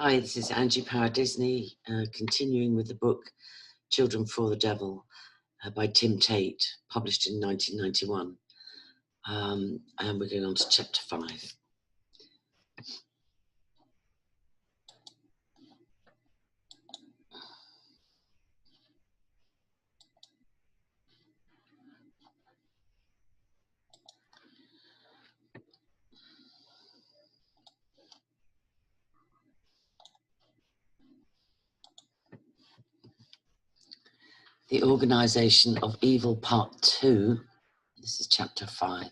Hi, this is Angie Power Disney, continuing with the book Children for the Devil by Tim Tate, published in 1991. And we're going on to chapter 5. The Organization of Evil, Part 2. This is chapter 5.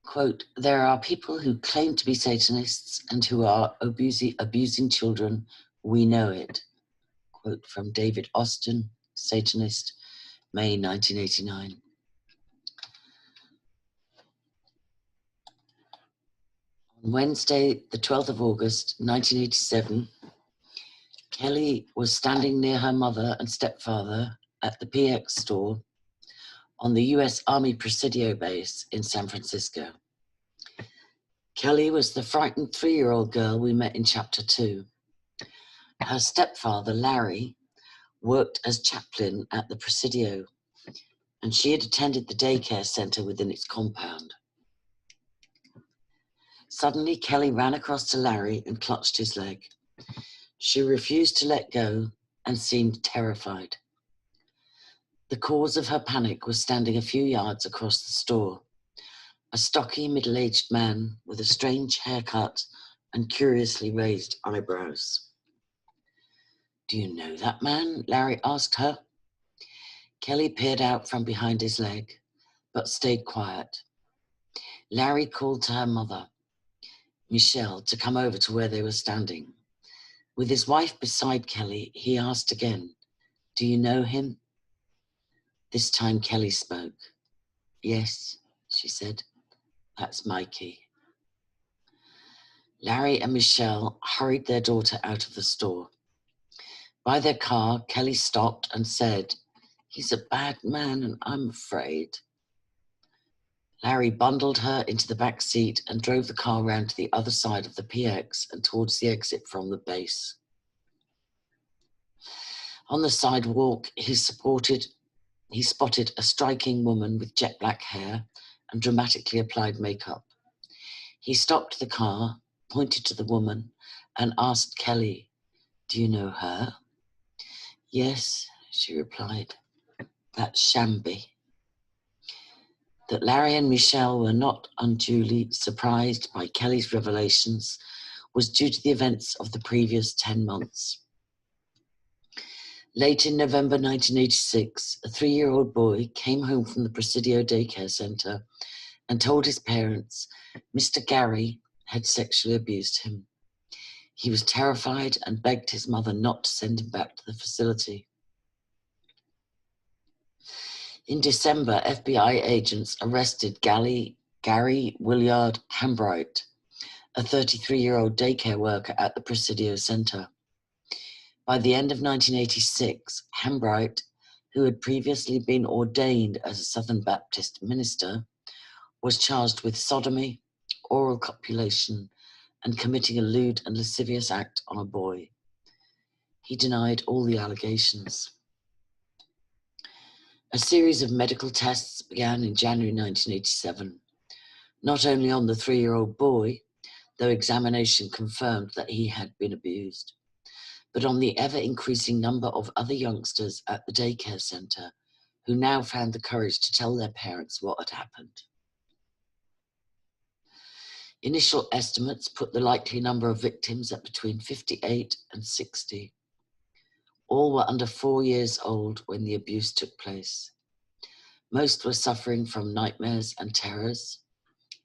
Quote, there are people who claim to be Satanists and who are abusing children. We know it. Quote from David Austin, Satanist, May 1989. On Wednesday, the 12th of August, 1987, Kelly was standing near her mother and stepfather at the PX store on the US Army Presidio base in San Francisco. Kelly was the frightened 3-year-old girl we met in chapter 2. Her stepfather, Larry, worked as chaplain at the Presidio, and she had attended the daycare center within its compound. Suddenly, Kelly ran across to Larry and clutched his leg. She refused to let go and seemed terrified. The cause of her panic was standing a few yards across the store, a stocky middle-aged man with a strange haircut and curiously raised eyebrows. Do you know that man? Larry asked her. Kelly peered out from behind his leg, but stayed quiet. Larry called to her mother, Michelle, to come over to where they were standing. With his wife beside Kelly, he asked again, do you know him? This time Kelly spoke. Yes, she said, that's Mikey. Larry and Michelle hurried their daughter out of the store. By their car, Kelly stopped and said, he's a bad man and I'm afraid. Larry bundled her into the back seat and drove the car round to the other side of the PX and towards the exit from the base. On the sidewalk, he spotted a striking woman with jet black hair and dramatically applied makeup. He stopped the car, pointed to the woman, and asked Kelly, do you know her? Yes, she replied. That's Shambi. That Larry and Michelle were not unduly surprised by Kelly's revelations was due to the events of the previous 10 months. Late in November 1986, a 3-year-old boy came home from the Presidio daycare center and told his parents Mr. Gary had sexually abused him. He was terrified and begged his mother not to send him back to the facility. In December, FBI agents arrested Gary Willard Hambright, a 33-year-old daycare worker at the Presidio Center. By the end of 1986, Hambright, who had previously been ordained as a Southern Baptist minister, was charged with sodomy, oral copulation, and committing a lewd and lascivious act on a boy. He denied all the allegations. A series of medical tests began in January 1987, not only on the 3-year-old boy, though examination confirmed that he had been abused, but on the ever-increasing number of other youngsters at the daycare center who now found the courage to tell their parents what had happened. Initial estimates put the likely number of victims at between 58 and 60. All were under 4 years old when the abuse took place. Most were suffering from nightmares and terrors.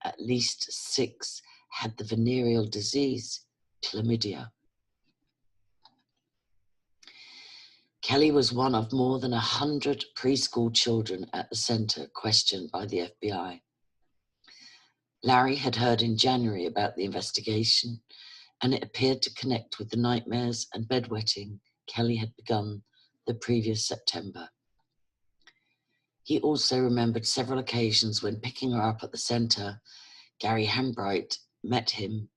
At least 6 had the venereal disease, chlamydia. Kelly was one of more than 100 preschool children at the center questioned by the FBI. Larry had heard in January about the investigation, and it appeared to connect with the nightmares and bedwetting Kelly had begun the previous September. He also remembered several occasions when picking her up at the center, Gary Hambright met him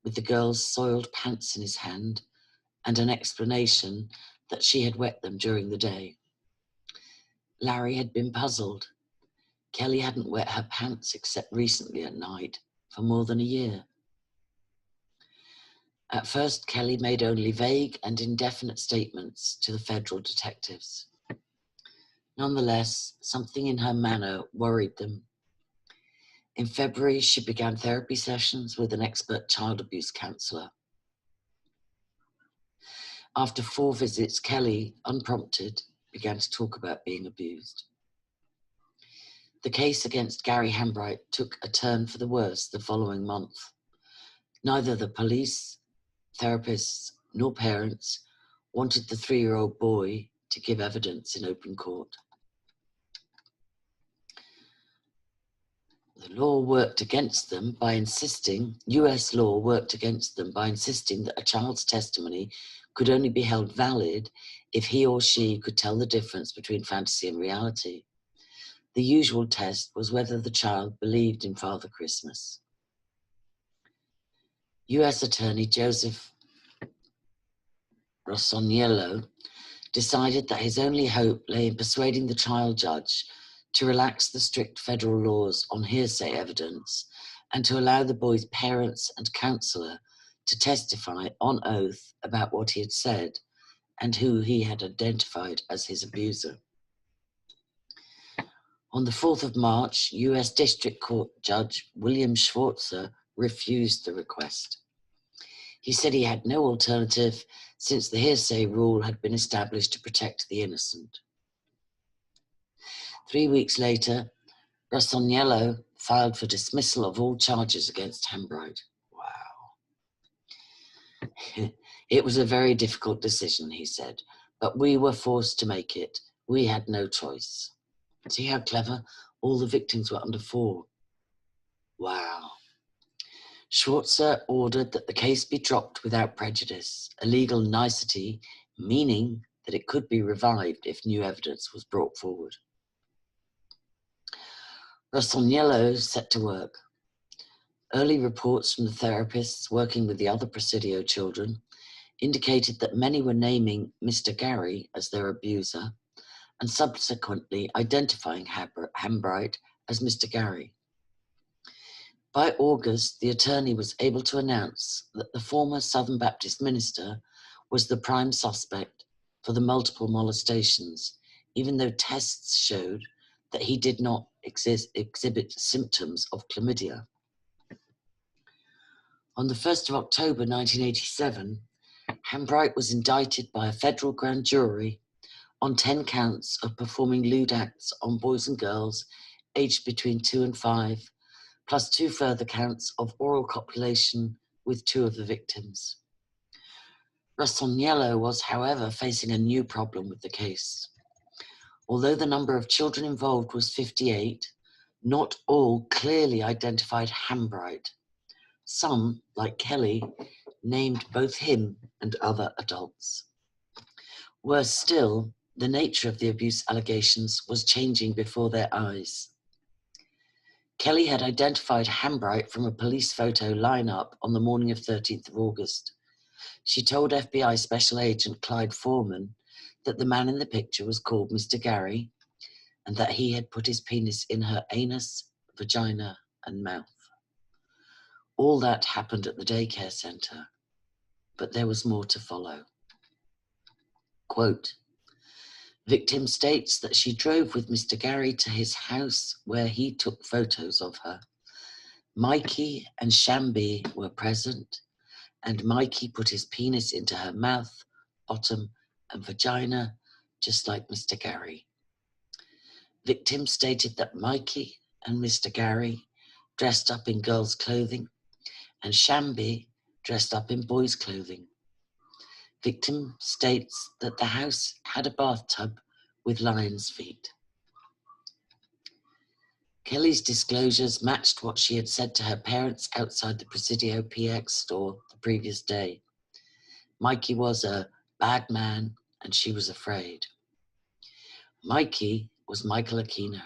with the girl's soiled pants in his hand and an explanation that she had wet them during the day. Larry had been puzzled. Kelly hadn't wet her pants except recently at night for more than a year. At first, Kelly made only vague and indefinite statements to the federal detectives. Nonetheless, something in her manner worried them. In February, she began therapy sessions with an expert child abuse counsellor. After 4 visits, Kelly, unprompted, began to talk about being abused. The case against Gary Hambright took a turn for the worse the following month. Neither the police, therapists, nor parents wanted the 3-year-old boy to give evidence in open court. The law worked against them by insisting, US law worked against them by insisting that a child's testimony could only be held valid if he or she could tell the difference between fantasy and reality. The usual test was whether the child believed in Father Christmas. US Attorney Joseph Rossoniello decided that his only hope lay in persuading the trial judge to relax the strict federal laws on hearsay evidence and to allow the boy's parents and counsellor to testify on oath about what he had said and who he had identified as his abuser. On the 4th of March, US District Court Judge William Schwarzer refused the request. He said he had no alternative since the hearsay rule had been established to protect the innocent. 3 weeks later, Rossoniello filed for dismissal of all charges against Hambright. Wow. It was a very difficult decision, he said, but we were forced to make it. We had no choice. See how clever? All the victims were under 4. Wow. Schwarzer ordered that the case be dropped without prejudice, a legal nicety, meaning that it could be revived if new evidence was brought forward. Rossoniello set to work. Early reports from the therapists working with the other Presidio children indicated that many were naming Mr. Gary as their abuser and subsequently identifying Hambright as Mr. Gary. By August, the attorney was able to announce that the former Southern Baptist minister was the prime suspect for the multiple molestations, even though tests showed that he did not exhibit symptoms of chlamydia. On the 1st of October 1987, Hambright was indicted by a federal grand jury on 10 counts of performing lewd acts on boys and girls aged between 2 and 5, plus 2 further counts of oral copulation with 2 of the victims. Rossoniello was, however, facing a new problem with the case. Although the number of children involved was 58, not all clearly identified Hambright. Some, like Kelly, named both him and other adults. Worse still, the nature of the abuse allegations was changing before their eyes. Kelly had identified Hambright from a police photo lineup on the morning of 13th of August. She told FBI Special Agent Clyde Foreman that the man in the picture was called Mr. Gary and that he had put his penis in her anus, vagina, and mouth. All that happened at the daycare center, but there was more to follow. Quote, victim states that she drove with Mr. Gary to his house where he took photos of her. Mikey and Shambi were present, and Mikey put his penis into her mouth, bottom, and vagina, just like Mr. Gary. Victim stated that Mikey and Mr. Gary dressed up in girls' clothing, and Shambi dressed up in boys' clothing. Victim states that the house had a bathtub with lion's feet. Kelly's disclosures matched what she had said to her parents outside the Presidio PX store the previous day. Mikey was a bad man and she was afraid. Mikey was Michael Aquino.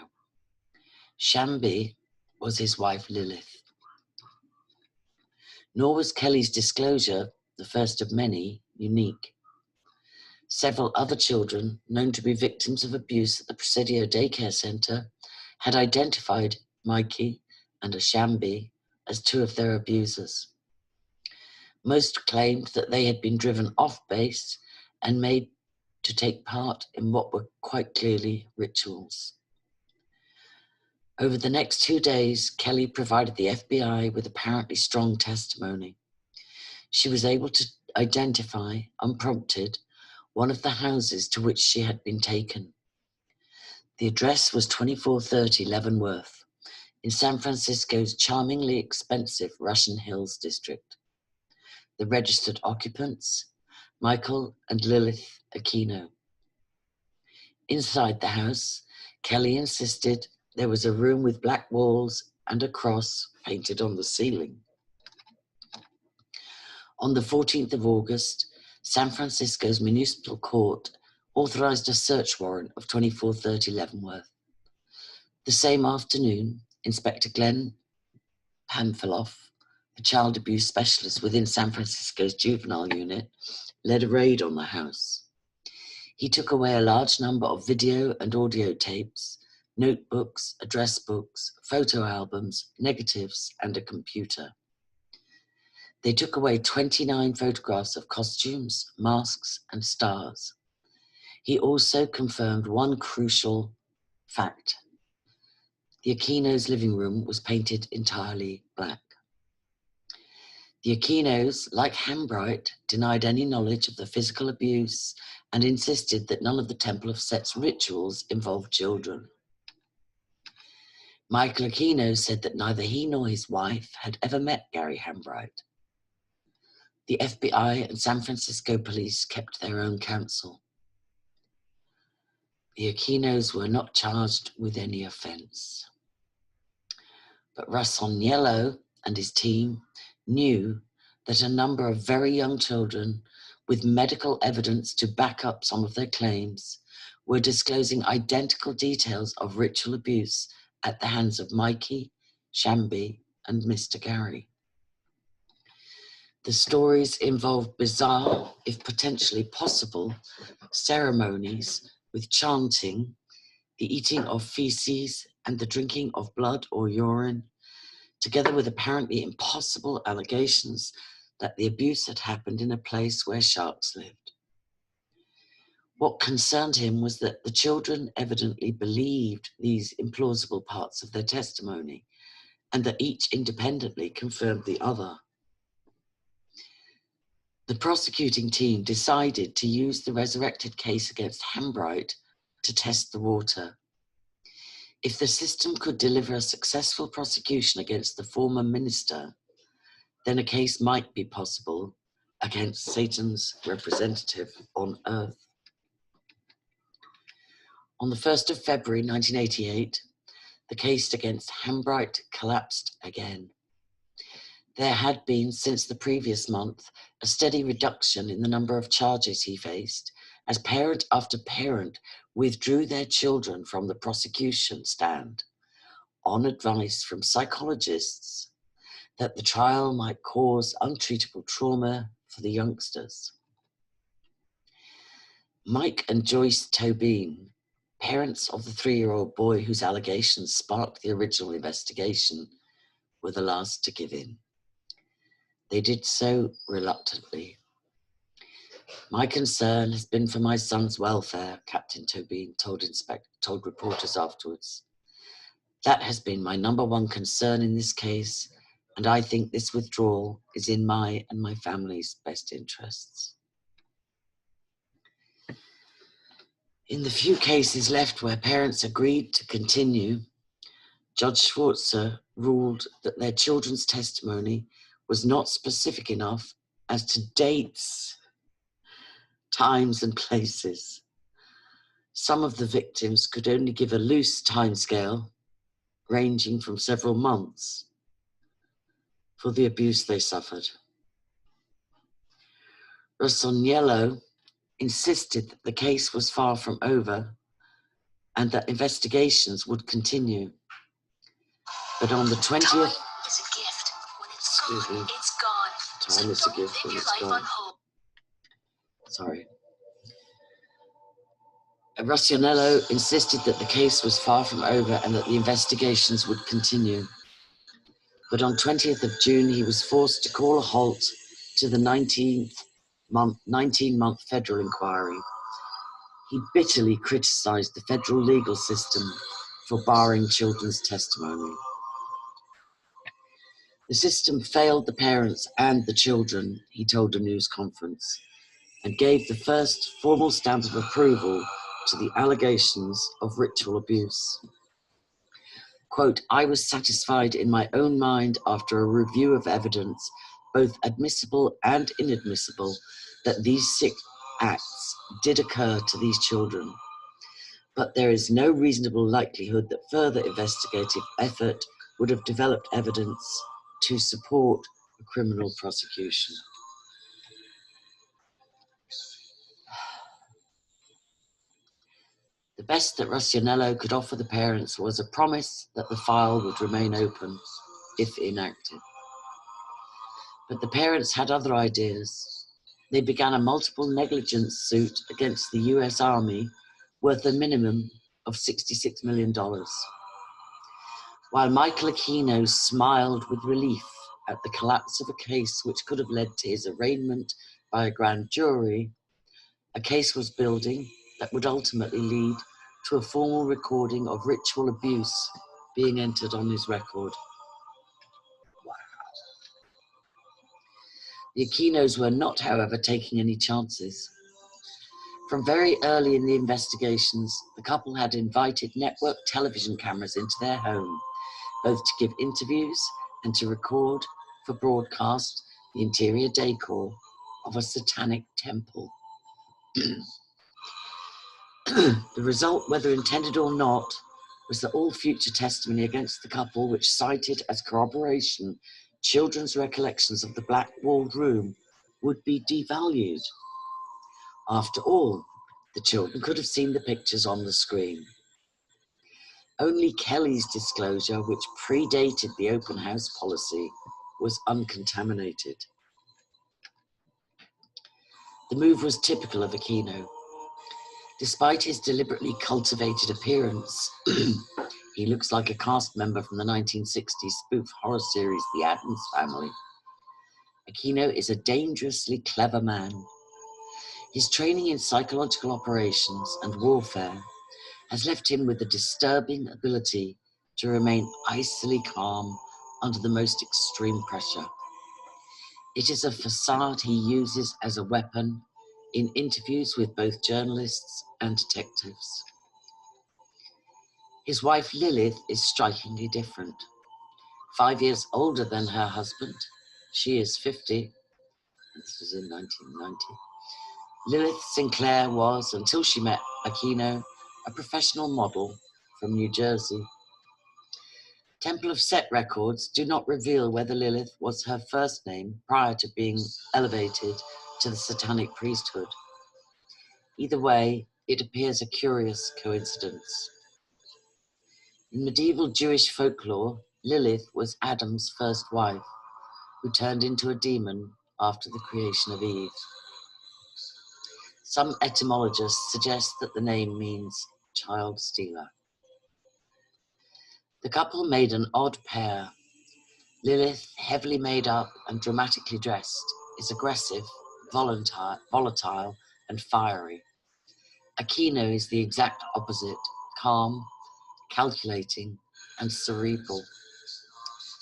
Shambi was his wife Lilith. Nor was Kelly's disclosure, the first of many, unique. Several other children, known to be victims of abuse at the Presidio Daycare Centre, had identified Mikey and Ashambi as two of their abusers. Most claimed that they had been driven off base and made to take part in what were quite clearly rituals. Over the next 2 days, Kelly provided the FBI with apparently strong testimony. She was able to identify, unprompted, one of the houses to which she had been taken. The address was 2430 Leavenworth, in San Francisco's charmingly expensive Russian Hills district. The registered occupants, Michael and Lilith Aquino. Inside the house, Kelly insisted there was a room with black walls and a cross painted on the ceiling. On the 14th of August, San Francisco's municipal court authorized a search warrant of 2430 Leavenworth. The same afternoon, Inspector Glenn Pamfiloff, a child abuse specialist within San Francisco's juvenile unit, led a raid on the house. He took away a large number of video and audio tapes, notebooks, address books, photo albums, negatives, and a computer. They took away 29 photographs of costumes, masks, and stars. He also confirmed one crucial fact. The Aquino's living room was painted entirely black. The Aquinos, like Hambright, denied any knowledge of the physical abuse and insisted that none of the Temple of Set's rituals involved children. Michael Aquino said that neither he nor his wife had ever met Gary Hambright. The FBI and San Francisco police kept their own counsel. The Aquinos were not charged with any offense. But Rossoniello and his team knew that a number of very young children with medical evidence to back up some of their claims were disclosing identical details of ritual abuse at the hands of Mikey, Shambi, and Mr. Gary. The stories involved bizarre, if potentially possible, ceremonies with chanting, the eating of feces, and the drinking of blood or urine, together with apparently impossible allegations that the abuse had happened in a place where sharks lived. What concerned him was that the children evidently believed these implausible parts of their testimony, and that each independently confirmed the other. The prosecuting team decided to use the resurrected case against Hambright to test the water. If the system could deliver a successful prosecution against the former minister, then a case might be possible against Satan's representative on earth. On the 1st of February 1988, the case against Hambright collapsed again. There had been, since the previous month, a steady reduction in the number of charges he faced, as parent after parent withdrew their children from the prosecution stand, on advice from psychologists that the trial might cause untreatable trauma for the youngsters. Mike and Joyce Tobin, parents of the 3-year-old boy whose allegations sparked the original investigation, were the last to give in. They did so reluctantly. "My concern has been for my son's welfare," Captain Tobin told reporters afterwards. "That has been my number one concern in this case, and I think this withdrawal is in my and my family's best interests." In the few cases left where parents agreed to continue, Judge Schwartzer ruled that their children's testimony was not specific enough as to dates, times, and places. Some of the victims could only give a loose timescale, ranging from several months, for the abuse they suffered. Rossoniello insisted that the case was far from over and that investigations would continue. But on the 20th... Time is a gift. When it's gone, it's gone. Time is a gift and it's gone. Sorry. Roscianello insisted that the case was far from over and that the investigations would continue. But on 20th of June, he was forced to call a halt to the 19-month federal inquiry. He bitterly criticised the federal legal system for barring children's testimony. The system failed the parents and the children, he told a news conference, and gave the first formal stamp of approval to the allegations of ritual abuse. Quote, I was satisfied in my own mind after a review of evidence, both admissible and inadmissible, that these sick acts did occur to these children. But there is no reasonable likelihood that further investigative effort would have developed evidence to support a criminal prosecution. The best that Roscianello could offer the parents was a promise that the file would remain open if inactive. But the parents had other ideas. They began a multiple negligence suit against the US Army worth a minimum of $66 million. While Michael Aquino smiled with relief at the collapse of a case which could have led to his arraignment by a grand jury, a case was building that would ultimately lead to a formal recording of ritual abuse being entered on his record. Wow. The Aquinos were not, however, taking any chances. From very early in the investigations, the couple had invited network television cameras into their home, both to give interviews and to record for broadcast the interior decor of a satanic temple. The result, whether intended or not, was that all future testimony against the couple, which cited as corroboration children's recollections of the black-walled room, would be devalued. After all, the children could have seen the pictures on the screen. Only Kelly's disclosure, which predated the open house policy, was uncontaminated. The move was typical of Aquino. Despite his deliberately cultivated appearance, he looks like a cast member from the 1960s spoof horror series The Addams Family. Aquino is a dangerously clever man. His training in psychological operations and warfare has left him with a disturbing ability to remain icily calm under the most extreme pressure. It is a facade he uses as a weapon in interviews with both journalists and detectives. His wife Lilith is strikingly different. 5 years older than her husband, she is 50. This was in 1990. Lilith Sinclair was, until she met Aquino, a professional model from New Jersey. Temple of Set records do not reveal whether Lilith was her first name prior to being elevated to the Satanic priesthood. Either way, it appears a curious coincidence. In medieval Jewish folklore, Lilith was Adam's first wife, who turned into a demon after the creation of Eve. Some etymologists suggest that the name means child stealer. The couple made an odd pair. Lilith, heavily made up and dramatically dressed, is aggressive, volatile, and fiery. Aquino is the exact opposite, calm, calculating, and cerebral.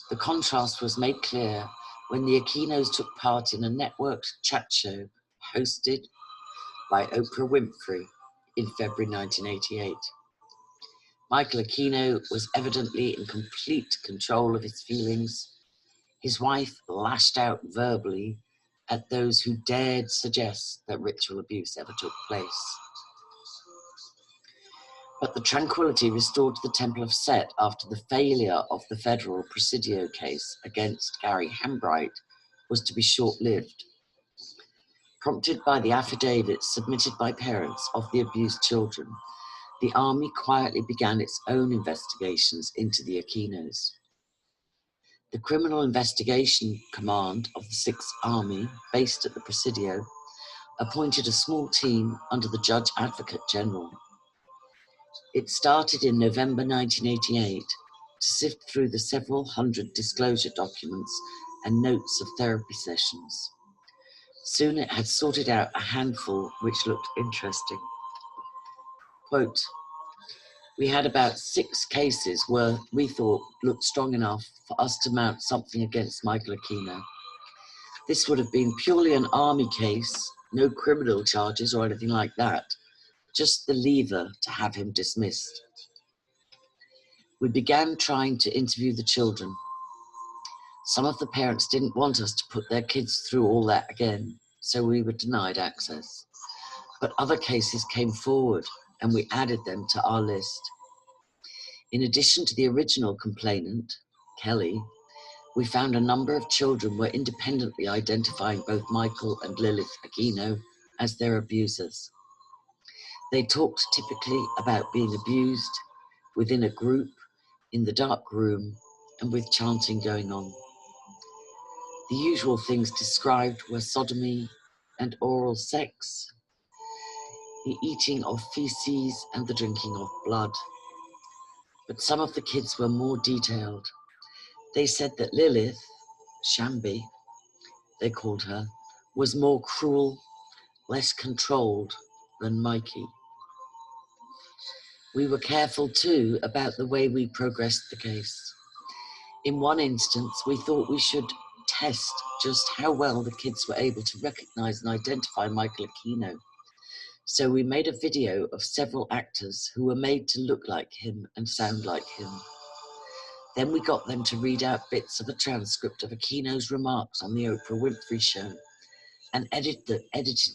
The contrast was made clear when the Aquinos took part in a networked chat show hosted by Oprah Winfrey in February 1988. Michael Aquino was evidently in complete control of his feelings. His wife lashed out verbally at those who dared suggest that ritual abuse ever took place. But the tranquility restored to the Temple of Set after the failure of the federal Presidio case against Gary Hambright was to be short-lived. Prompted by the affidavits submitted by parents of the abused children, the Army quietly began its own investigations into the Aquinos. The Criminal Investigation Command of the Sixth Army, based at the Presidio, appointed a small team under the Judge Advocate General. It started in November 1988 to sift through the several hundred disclosure documents and notes of therapy sessions. Soon it had sorted out a handful which looked interesting. Quote, "We had about 6 cases where we thought looked strong enough for us to mount something against Michael Aquino. This would have been purely an army case, no criminal charges or anything like that, just the lever to have him dismissed. We began trying to interview the children. Some of the parents didn't want us to put their kids through all that again, so we were denied access. But other cases came forward and we added them to our list. In addition to the original complainant, Kelly, we found a number of children were independently identifying both Michael and Lilith Aquino as their abusers. They talked typically about being abused within a group, in the dark room, and with chanting going on. The usual things described were sodomy and oral sex, the eating of feces and the drinking of blood. But some of the kids were more detailed. They said that Lilith, Shambi, they called her, was more cruel, less controlled than Mikey. We were careful too about the way we progressed the case. In one instance, we thought we should test just how well the kids were able to recognize and identify Michael Aquino. So we made a video of several actors who were made to look like him and sound like him. Then we got them to read out bits of a transcript of Aquino's remarks on the Oprah Winfrey Show and edited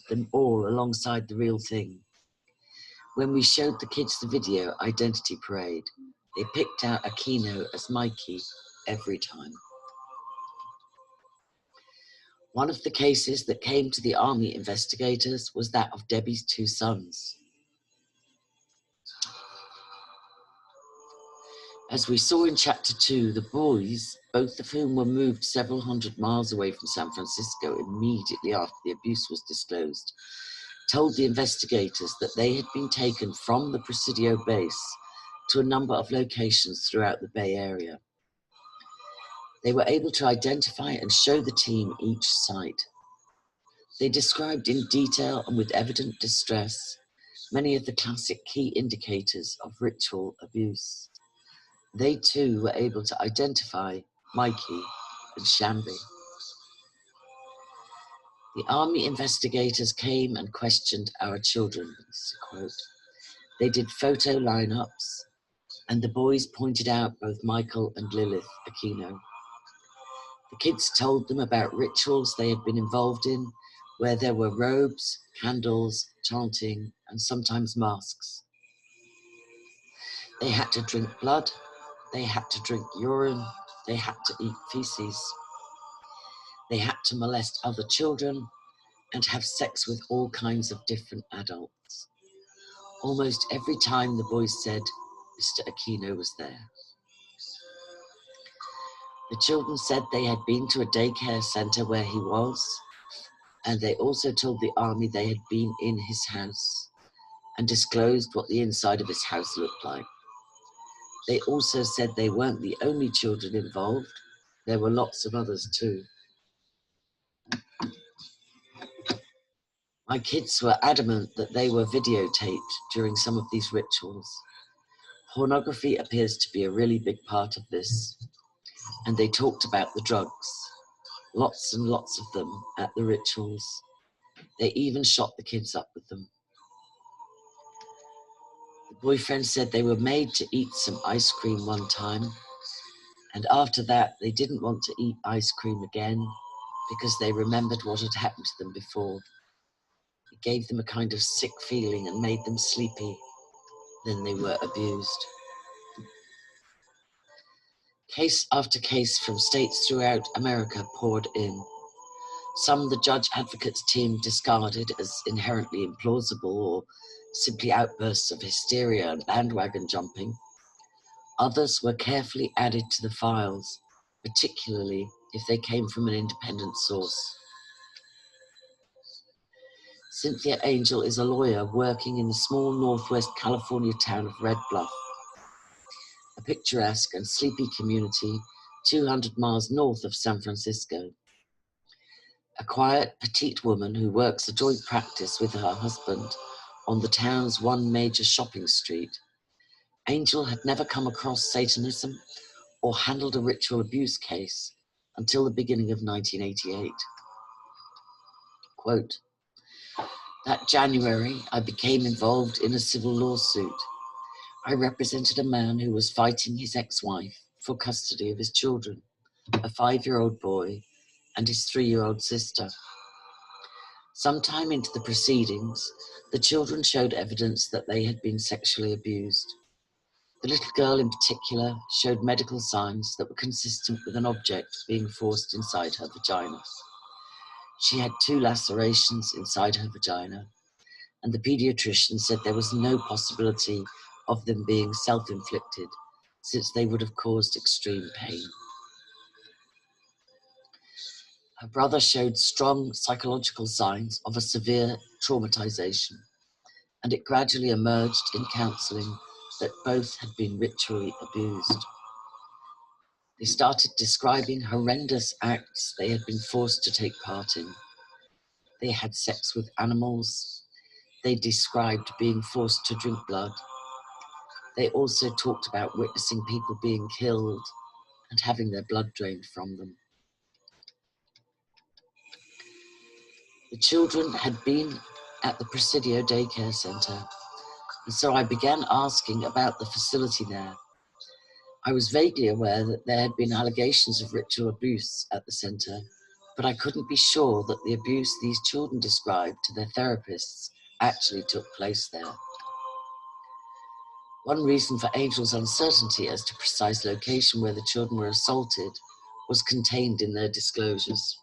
them all alongside the real thing. When we showed the kids the video Identity Parade, they picked out Aquino as Mikey every time. One of the cases that came to the army investigators was that of Debbie's 2 sons. As we saw in chapter 2, the boys, both of whom were moved several hundred miles away from San Francisco immediately after the abuse was disclosed, told the investigators that they had been taken from the Presidio base to a number of locations throughout the Bay Area. They were able to identify and show the team each site. They described in detail and with evident distress many of the classic key indicators of ritual abuse. They too were able to identify Mikey and Shambi. The army investigators came and questioned our children, this is a quote. They did photo lineups, and the boys pointed out both Michael and Lilith Aquino. The kids told them about rituals they had been involved in, where there were robes, candles, chanting, and sometimes masks. They had to drink blood, they had to drink urine, they had to eat feces. They had to molest other children and have sex with all kinds of different adults. Almost every time the boys said Mr. Aquino was there. The children said they had been to a daycare center where he was, and they also told the army they had been in his house and disclosed what the inside of his house looked like. They also said they weren't the only children involved. There were lots of others too. My kids were adamant that they were videotaped during some of these rituals. Pornography appears to be a really big part of this, and they talked about the drugs, lots and lots of them at the rituals. They even shot the kids up with them. The boyfriend said they were made to eat some ice cream one time, and after that they didn't want to eat ice cream again because they remembered what had happened to them before. It gave them a kind of sick feeling and made them sleepy. Then they were abused. Case after case from states throughout America poured in. Some the judge advocates team discarded as inherently implausible or simply outbursts of hysteria and bandwagon jumping. Others were carefully added to the files particularly if they came from an independent source. Cynthia Angel is a lawyer working in the small northwest California town of Red Bluff, a picturesque and sleepy community 200 miles north of San Francisco. A quiet, petite woman who works a joint practice with her husband on the town's one major shopping street, Angel had never come across Satanism or handled a ritual abuse case until the beginning of 1988. Quote, "That January, I became involved in a civil lawsuit. I represented a man who was fighting his ex-wife for custody of his children, a 5-year-old boy and his 3-year-old sister. Sometime into the proceedings, the children showed evidence that they had been sexually abused. The little girl in particular showed medical signs that were consistent with an object being forced inside her vagina. She had 2 lacerations inside her vagina, and the pediatrician said there was no possibility of them being self-inflicted, since they would have caused extreme pain. Her brother showed strong psychological signs of a severe traumatization, and it gradually emerged in counseling that both had been ritually abused. They started describing horrendous acts they had been forced to take part in. They had sex with animals. They described being forced to drink blood. They also talked about witnessing people being killed and having their blood drained from them. The children had been at the Presidio Daycare Center, and so I began asking about the facility there. I was vaguely aware that there had been allegations of ritual abuse at the center, but I couldn't be sure that the abuse these children described to their therapists actually took place there. One reason for Angel's uncertainty as to precise location where the children were assaulted was contained in their disclosures.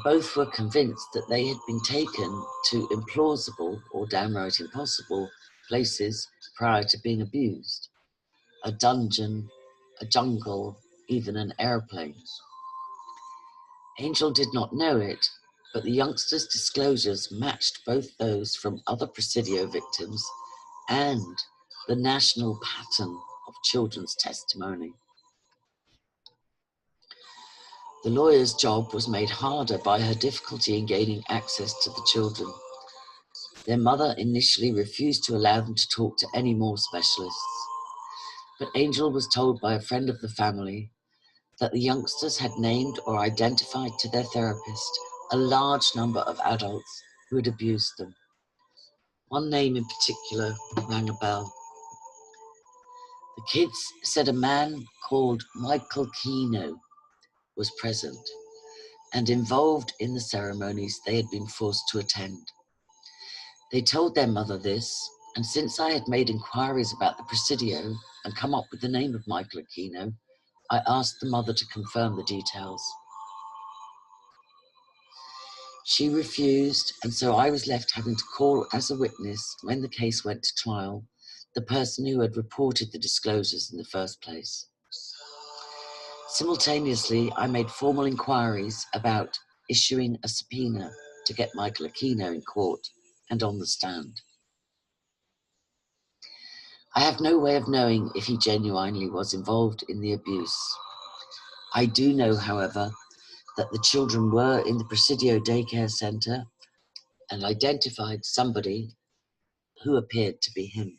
Both were convinced that they had been taken to implausible or downright impossible places prior to being abused. A dungeon, a jungle, even an airplane. Angel did not know it, but the youngsters' disclosures matched both those from other Presidio victims and the national pattern of children's testimony. The lawyer's job was made harder by her difficulty in gaining access to the children. Their mother initially refused to allow them to talk to any more specialists, but Angel was told by a friend of the family that the youngsters had named or identified to their therapist a large number of adults who had abused them. One name in particular rang a bell. The kids said a man called Michael Keno was present and involved in the ceremonies they had been forced to attend. They told their mother this, and since I had made inquiries about the Presidio and come up with the name of Michael Aquino, I asked the mother to confirm the details. She refused, and so I was left having to call as a witness when the case went to trial, the person who had reported the disclosures in the first place. Simultaneously, I made formal inquiries about issuing a subpoena to get Michael Aquino in court and on the stand. I have no way of knowing if he genuinely was involved in the abuse. I do know, however, that the children were in the Presidio Daycare Center and identified somebody who appeared to be him.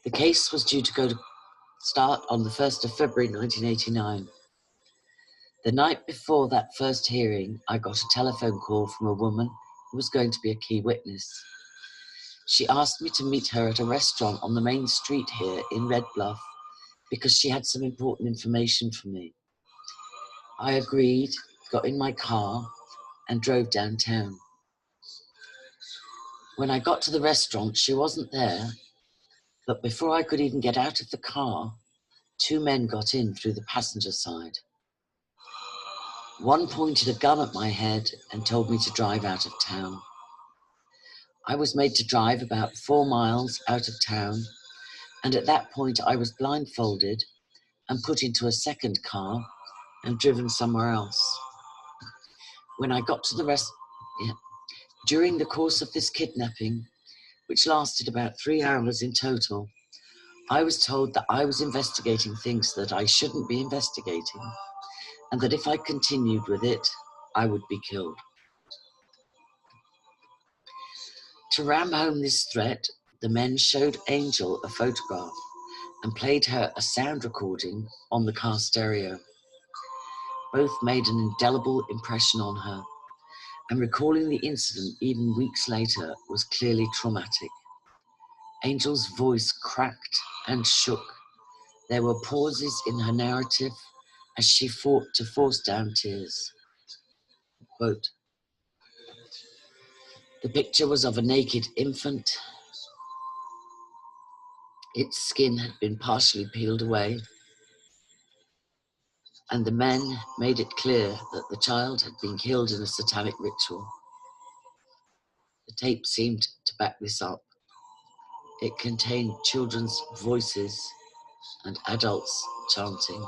The case was due to start on the 1st of February 1989. The night before that first hearing, I got a telephone call from a woman who was going to be a key witness. She asked me to meet her at a restaurant on the main street here in Red Bluff because she had some important information for me. I agreed, got in my car, and drove downtown. When I got to the restaurant, she wasn't there, but before I could even get out of the car, 2 men got in through the passenger side. One pointed a gun at my head and told me to drive out of town. I was made to drive about 4 miles out of town, and at that point I was blindfolded and put into a second car and driven somewhere else. When I got to the during the course of this kidnapping, which lasted about 3 hours in total, I was told that I was investigating things that I shouldn't be investigating, and that if I continued with it, I would be killed. To ram home this threat, the men showed Angel a photograph and played her a sound recording on the car stereo. Both made an indelible impression on her, and recalling the incident even weeks later was clearly traumatic. Angel's voice cracked and shook. There were pauses in her narrative as she fought to force down tears. Quote, "The picture was of a naked infant. Its skin had been partially peeled away, and the men made it clear that the child had been killed in a satanic ritual. The tape seemed to back this up. It contained children's voices and adults chanting."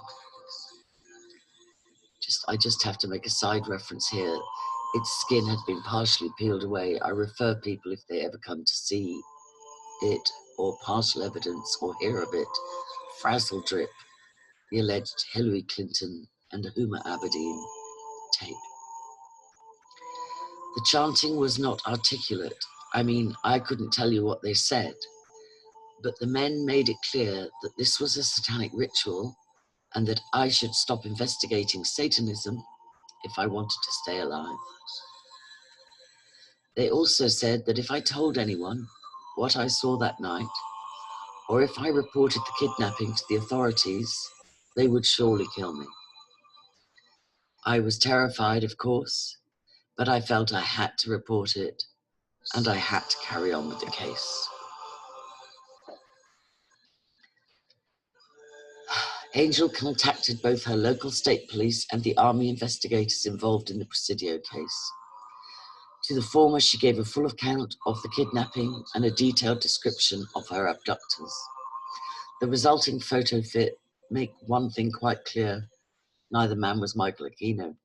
I just have to make a side reference here. Its skin had been partially peeled away. I refer people, if they ever come to see it or partial evidence or hear of it, Frazzle Drip, the alleged Hillary Clinton and Huma Abedin tape. The chanting was not articulate. I mean, I couldn't tell you what they said, but the men made it clear that this was a satanic ritual and that I should stop investigating Satanism if I wanted to stay alive. They also said that if I told anyone what I saw that night, or if I reported the kidnapping to the authorities, they would surely kill me. I was terrified, of course, but I felt I had to report it, and I had to carry on with the case. Angel contacted both her local state police and the army investigators involved in the Presidio case. To the former, she gave a full account of the kidnapping and a detailed description of her abductors. The resulting photo fit make one thing quite clear: neither man was Michael Aquino.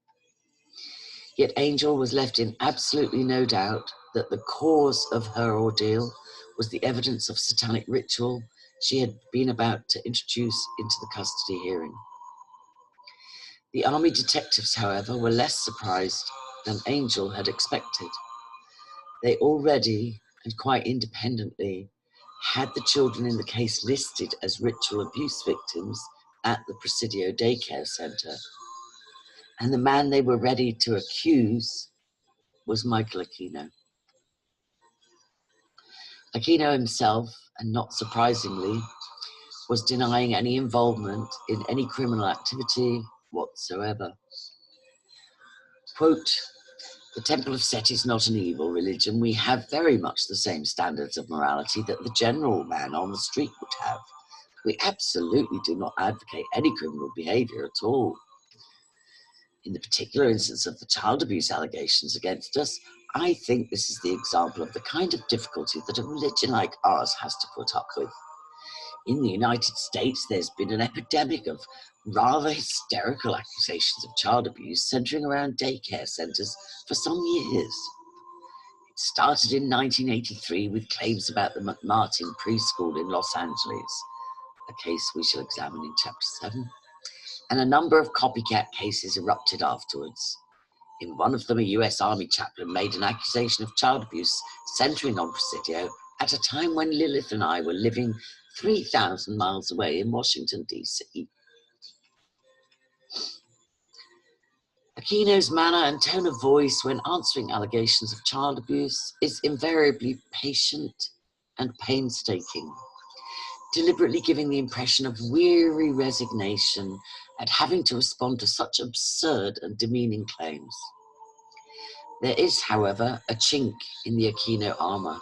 Yet Angel was left in absolutely no doubt that the cause of her ordeal was the evidence of satanic ritual she had been about to introduce into the custody hearing. The army detectives, however, were less surprised than Angel had expected. They already, and quite independently, had the children in the case listed as ritual abuse victims at the Presidio Daycare Center, and the man they were ready to accuse was Michael Aquino. Aquino himself, and not surprisingly, was denying any involvement in any criminal activity whatsoever. Quote, "The Temple of Set is not an evil religion. We have very much the same standards of morality that the general man on the street would have. We absolutely do not advocate any criminal behavior at all. In the particular instance of the child abuse allegations against us, I think this is the example of the kind of difficulty that a religion like ours has to put up with. In the United States, there's been an epidemic of rather hysterical accusations of child abuse centering around daycare centers for some years. It started in 1983 with claims about the McMartin preschool in Los Angeles, a case we shall examine in Chapter 7, and a number of copycat cases erupted afterwards. In one of them, a US Army chaplain made an accusation of child abuse centering on Presidio at a time when Lilith and I were living 3,000 miles away in Washington, D.C. Aquino's manner and tone of voice when answering allegations of child abuse is invariably patient and painstaking, deliberately giving the impression of weary resignation at having to respond to such absurd and demeaning claims. There is, however, a chink in the Aquino armor.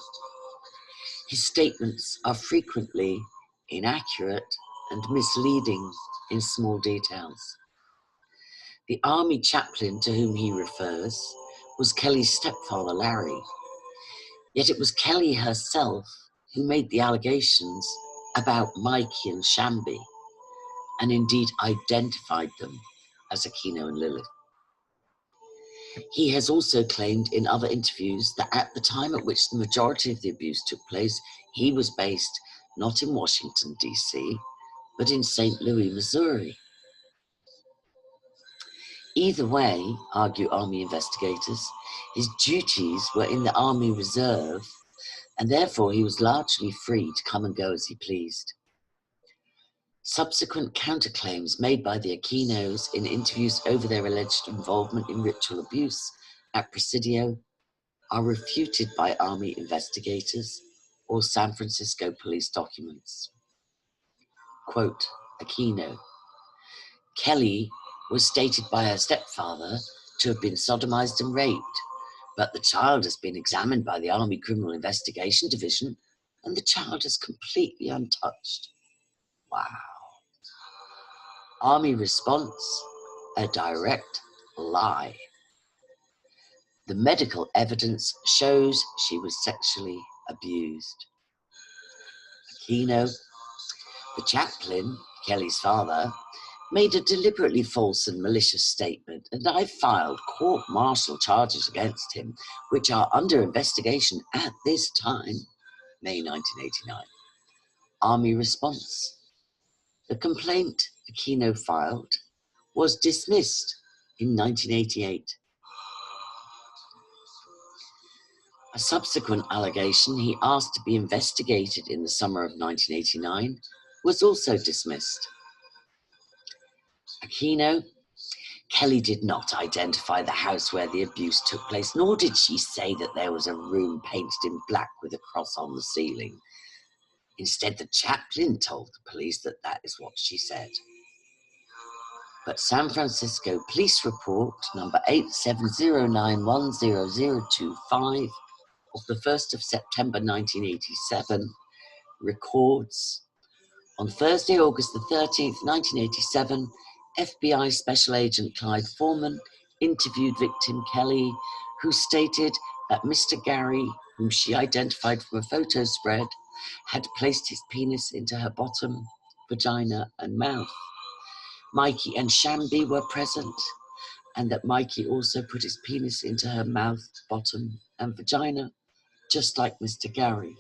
His statements are frequently inaccurate and misleading in small details. The army chaplain to whom he refers was Kelly's stepfather, Larry. Yet it was Kelly herself who made the allegations about Mikey and Shambi, and indeed identified them as Aquino and Lilith. He has also claimed in other interviews that at the time at which the majority of the abuse took place, he was based not in Washington, D.C., but in St. Louis, Missouri. Either way, argue Army investigators, his duties were in the Army Reserve, and therefore he was largely free to come and go as he pleased. Subsequent counterclaims made by the Aquinos in interviews over their alleged involvement in ritual abuse at Presidio are refuted by Army investigators or San Francisco police documents. Quote, Aquino, Kelly was stated by her stepfather to have been sodomized and raped, but the child has been examined by the Army Criminal Investigation Division and the child is completely untouched. Wow. Army response, a direct lie. The medical evidence shows she was sexually abused. Aquino, the chaplain, Kelly's father, made a deliberately false and malicious statement, and I filed court-martial charges against him, which are under investigation at this time, May 1989. Army response. The complaint Aquino filed was dismissed in 1988. A subsequent allegation he asked to be investigated in the summer of 1989 was also dismissed. Aquino, Kelly did not identify the house where the abuse took place, nor did she say that there was a room painted in black with a cross on the ceiling. Instead, the chaplain told the police that that is what she said. But San Francisco Police Report number 8709100025 of the 1st of September 1987 records, on Thursday, August the 13th, 1987, FBI Special Agent Clyde Foreman interviewed victim Kelly, who stated that Mr. Gary, whom she identified from a photo spread, had placed his penis into her bottom, vagina, and mouth. Mikey and Shambi were present, and that Mikey also put his penis into her mouth, bottom, and vagina, just like Mr. Gary.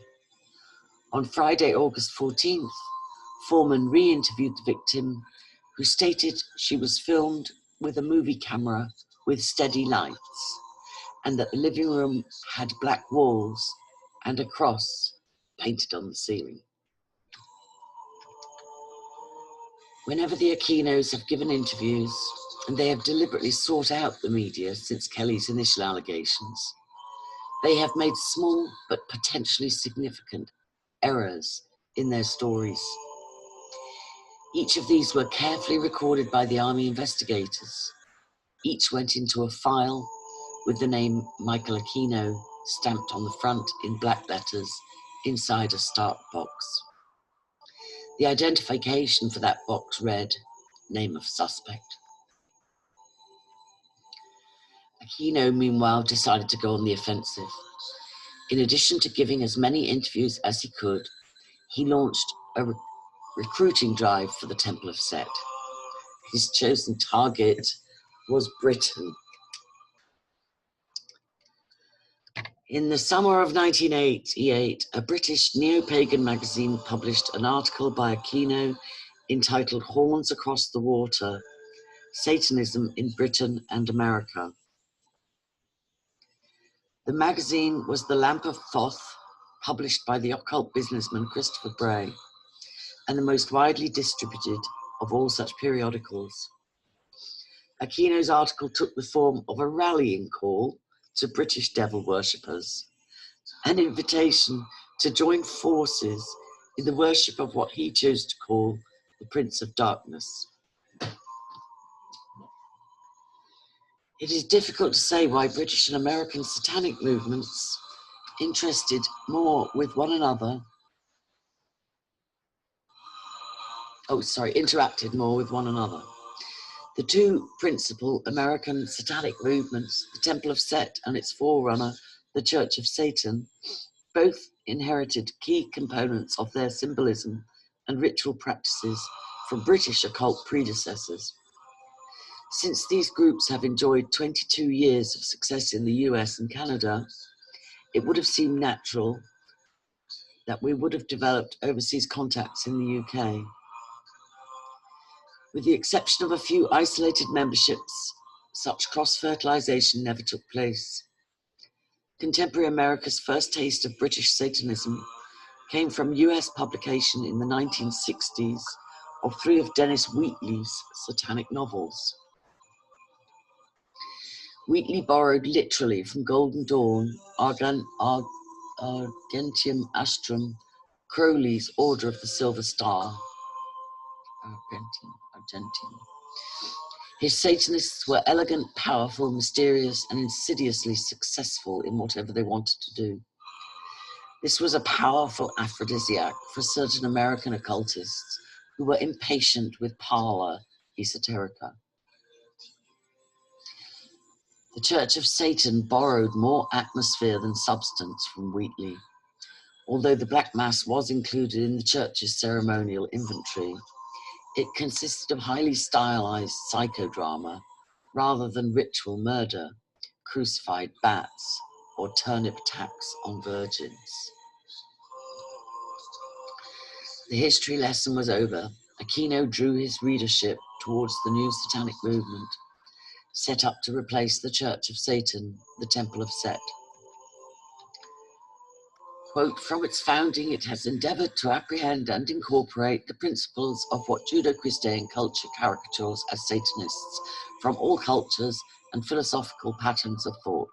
On Friday, August 14th, Foreman re-interviewed the victim, who stated she was filmed with a movie camera with steady lights, and that the living room had black walls and a cross painted on the ceiling. Whenever the Aquinos have given interviews, and they have deliberately sought out the media since Kelly's initial allegations, they have made small but potentially significant errors in their stories. Each of these were carefully recorded by the Army investigators. Each went into a file with the name Michael Aquino stamped on the front in black letters inside a start box. The identification for that box read, name of suspect. Aquino, meanwhile, decided to go on the offensive. In addition to giving as many interviews as he could, he launched a recruiting drive for the Temple of Set. His chosen target was Britain. In the summer of 1988, a British neo-pagan magazine published an article by Aquino entitled Horns Across the Water, Satanism in Britain and America. The magazine was the Lamp of Thoth, published by the occult businessman Christopher Bray, and the most widely distributed of all such periodicals. Aquino's article took the form of a rallying call to British devil worshippers, an invitation to join forces in the worship of what he chose to call the Prince of Darkness. It is difficult to say why British and American satanic movements interacted more with one another. The two principal American satanic movements, the Temple of Set and its forerunner, the Church of Satan, both inherited key components of their symbolism and ritual practices from British occult predecessors. Since these groups have enjoyed 22 years of success in the US and Canada, it would have seemed natural that we would have developed overseas contacts in the UK. With the exception of a few isolated memberships, such cross-fertilization never took place. Contemporary America's first taste of British Satanism came from US publication in the 1960s of 3 of Dennis Wheatley's Satanic novels. Wheatley borrowed literally from Golden Dawn, Argentium Astrum, Crowley's Order of the Silver Star. Argentium. His Satanists were elegant, powerful, mysterious, and insidiously successful in whatever they wanted to do. This was a powerful aphrodisiac for certain American occultists who were impatient with parlor esoterica. The Church of Satan borrowed more atmosphere than substance from Wheatley. Although the Black Mass was included in the church's ceremonial inventory, it consisted of highly stylized psychodrama rather than ritual murder, crucified bats, or turnip attacks on virgins. The history lesson was over. Aquino drew his readership towards the new Satanic movement, set up to replace the Church of Satan, the Temple of Set. Quote, from its founding, it has endeavored to apprehend and incorporate the principles of what Judeo-Christian culture caricatures as Satanists from all cultures and philosophical patterns of thought.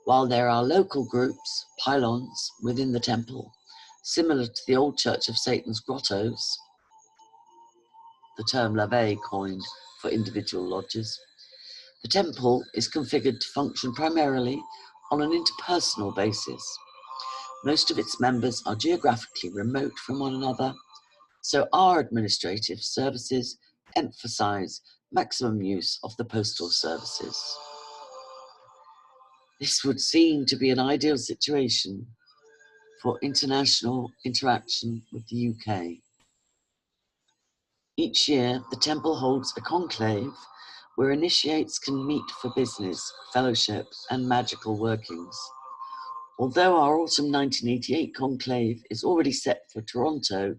While there are local groups, pylons, within the temple, similar to the old Church of Satan's grottos, the term lave coined for individual lodges, the temple is configured to function primarily on an interpersonal basis. Most of its members are geographically remote from one another, so our administrative services emphasize maximum use of the postal services. This would seem to be an ideal situation for international interaction with the UK. Each year, the temple holds a conclave where initiates can meet for business, fellowship, and magical workings. Although our autumn 1988 conclave is already set for Toronto,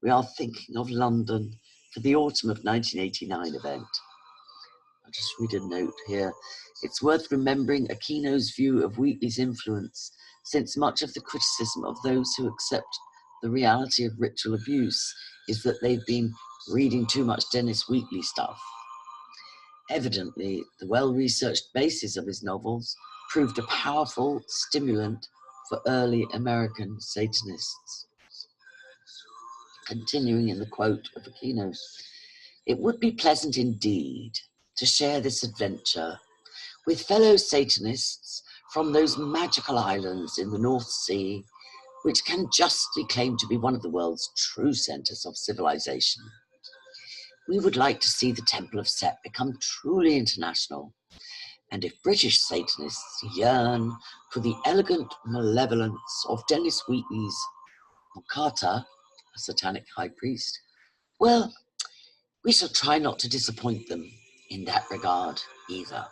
we are thinking of London for the autumn of 1989 event. I'll just read a note here. It's worth remembering Aquino's view of Wheatley's influence, since much of the criticism of those who accept the reality of ritual abuse is that they've been reading too much Dennis Wheatley stuff. Evidently, the well-researched basis of his novels proved a powerful stimulant for early American Satanists. Continuing in the quote of Aquino, it would be pleasant indeed to share this adventure with fellow Satanists from those magical islands in the North Sea, which can justly claim to be one of the world's true centers of civilization. We would like to see the Temple of Set become truly international, and if British Satanists yearn for the elegant malevolence of Dennis Wheatley's Mokata, a Satanic high priest, well, we shall try not to disappoint them in that regard either.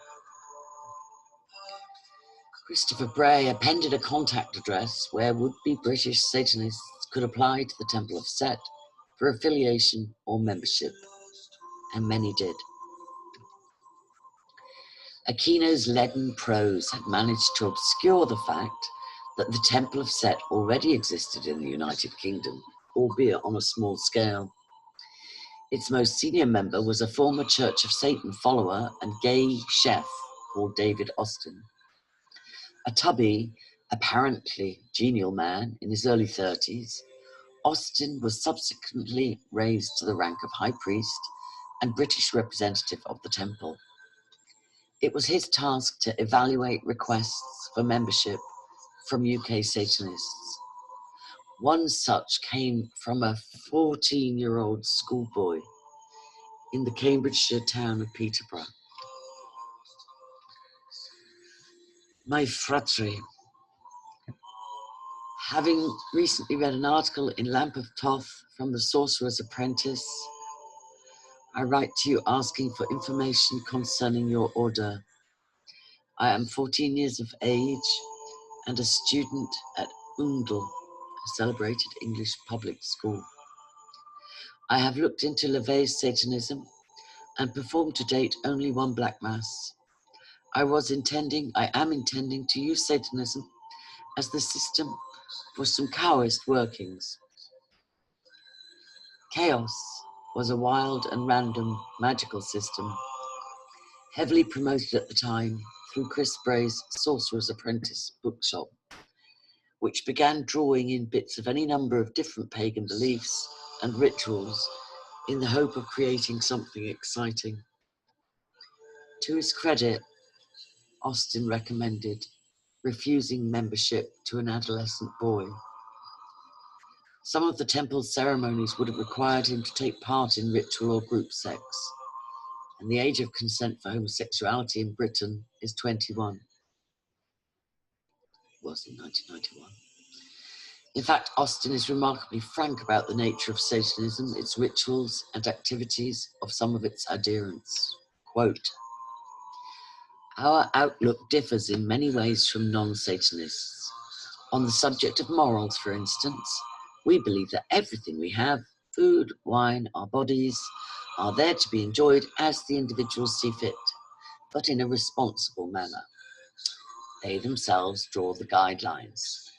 Christopher Bray appended a contact address where would-be British Satanists could apply to the Temple of Set for affiliation or membership, and many did. Aquino's leaden prose had managed to obscure the fact that the Temple of Set already existed in the United Kingdom, albeit on a small scale. Its most senior member was a former Church of Satan follower and gay chef called David Austin. A tubby, apparently genial man in his early 30s, Austin was subsequently raised to the rank of high priest and British representative of the temple. It was his task to evaluate requests for membership from UK Satanists. One such came from a 14-year-old schoolboy in the Cambridgeshire town of Peterborough. My fratry. Having recently read an article in Lamp of Thoth from the Sorcerer's Apprentice I write to you asking for information concerning your order. I am 14 years of age and a student at Undel, a celebrated English public school. I have looked into LaVey's Satanism and performed to date only one Black Mass. I am intending to use Satanism as the system for some Taoist workings. Chaos was a wild and random magical system, heavily promoted at the time through Chris Spray's Sorcerer's Apprentice bookshop, which began drawing in bits of any number of different pagan beliefs and rituals in the hope of creating something exciting. To his credit, Austin recommended refusing membership to an adolescent boy. Some of the temple's ceremonies would have required him to take part in ritual or group sex, and the age of consent for homosexuality in Britain is 21. It was in 1991. In fact, Austin is remarkably frank about the nature of Satanism, its rituals and activities of some of its adherents. Quote, "Our outlook differs in many ways from non-Satanists. On the subject of morals, for instance, we believe that everything we have, food, wine, our bodies, are there to be enjoyed as the individuals see fit, but in a responsible manner. They themselves draw the guidelines.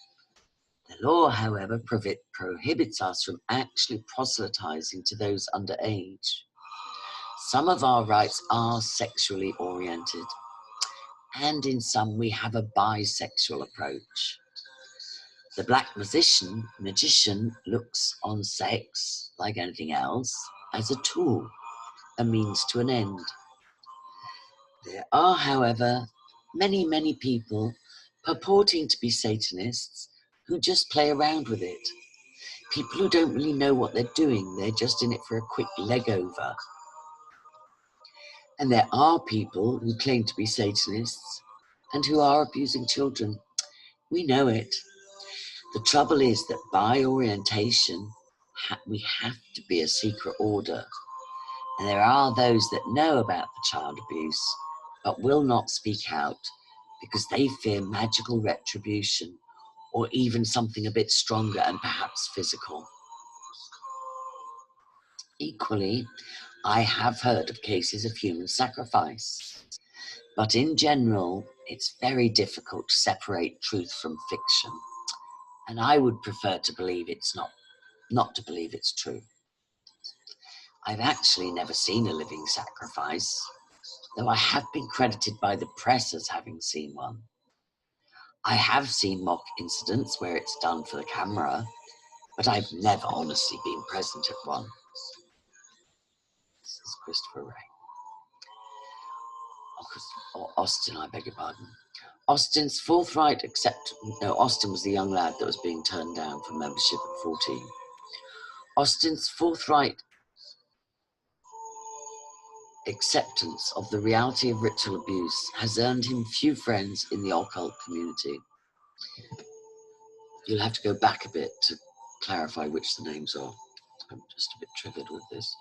The law, however, prohibits us from actually proselytizing to those under age. Some of our rites are sexually oriented, and in some we have a bisexual approach. The black magician looks on sex, like anything else, as a tool, a means to an end. There are, however, many people purporting to be Satanists who just play around with it. People who don't really know what they're doing, they're just in it for a quick leg over. And there are people who claim to be Satanists and who are abusing children. We know it. The trouble is that by orientation, we have to be a secret order. And there are those that know about the child abuse, but will not speak out because they fear magical retribution or even something a bit stronger and perhaps physical. Equally, I have heard of cases of human sacrifice, but in general, it's very difficult to separate truth from fiction, and I would prefer to believe it's not to believe it's true. I've actually never seen a living sacrifice, though I have been credited by the press as having seen one. I have seen mock incidents where it's done for the camera, but I've never honestly been present at one. This is Christopher Ray. Austin, I beg your pardon. Austin was the young lad that was being turned down for membership at 14. Austin's forthright acceptance of the reality of ritual abuse has earned him few friends in the occult community. You'll have to go back a bit to clarify which the names are. I'm just a bit triggered with this.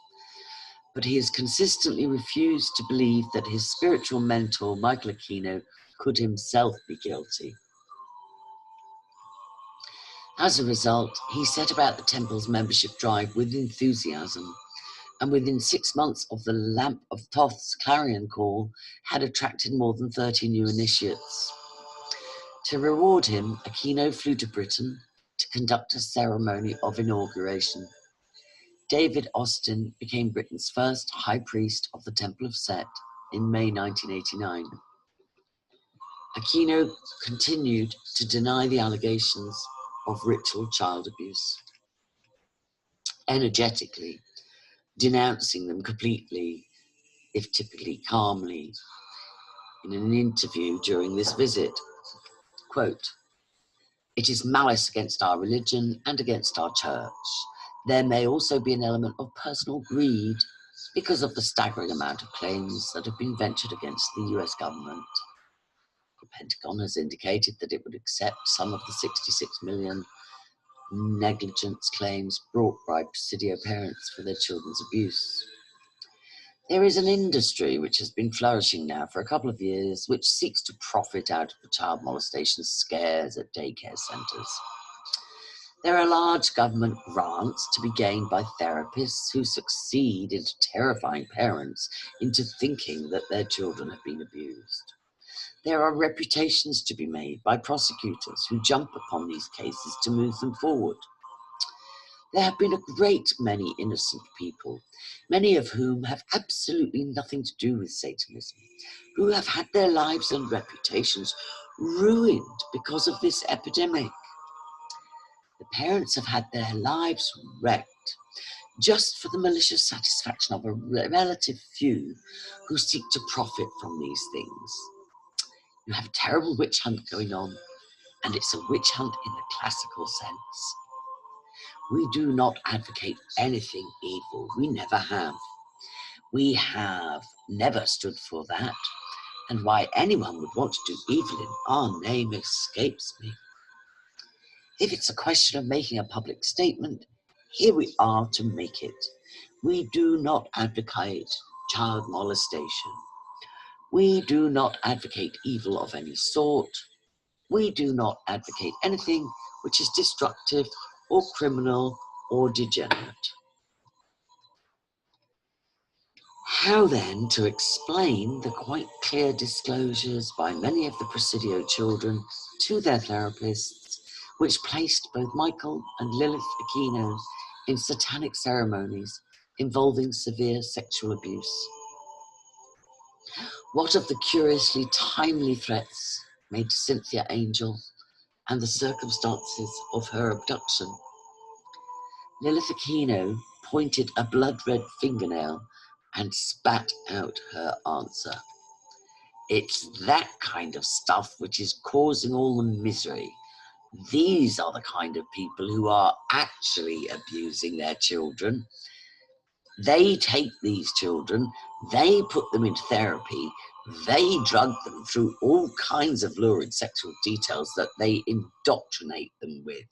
But he has consistently refused to believe that his spiritual mentor, Michael Aquino, could himself be guilty. As a result, he set about the temple's membership drive with enthusiasm, and within 6 months of the Lamp of Thoth's clarion call, had attracted more than 30 new initiates. To reward him, Aquino flew to Britain to conduct a ceremony of inauguration. David Austin became Britain's first High Priest of the Temple of Set in May 1989. Aquino continued to deny the allegations of ritual child abuse, energetically denouncing them completely, if typically calmly, in an interview during this visit. Quote, "It is malice against our religion and against our church. There may also be an element of personal greed because of the staggering amount of claims that have been ventured against the US government. The Pentagon has indicated that it would accept some of the 66 million negligence claims brought by Presidio parents for their children's abuse. There is an industry which has been flourishing now for a couple of years, which seeks to profit out of the child molestation scares at daycare centres. There are large government grants to be gained by therapists who succeed in terrifying parents into thinking that their children have been abused. There are reputations to be made by prosecutors who jump upon these cases to move them forward. There have been a great many innocent people, many of whom have absolutely nothing to do with Satanism, who have had their lives and reputations ruined because of this epidemic. The parents have had their lives wrecked just for the malicious satisfaction of a relative few who seek to profit from these things. You have a terrible witch hunt going on, and it's a witch hunt in the classical sense. We do not advocate anything evil. We never have. We have never stood for that, and why anyone would want to do evil in our name escapes me. If it's a question of making a public statement, here we are to make it. We do not advocate child molestation. We do not advocate evil of any sort. We do not advocate anything which is destructive or criminal or degenerate. How then to explain the quite clear disclosures by many of the Presidio children to their therapists, which placed both Michael and Lilith Aquino in satanic ceremonies involving severe sexual abuse? What of the curiously timely threats made to Cynthia Angel and the circumstances of her abduction? Lilith Aquino pointed a blood-red fingernail and spat out her answer. It's that kind of stuff which is causing all the misery. These are the kind of people who are actually abusing their children. They take these children, they put them into therapy, they drug them through all kinds of lurid sexual details that they indoctrinate them with.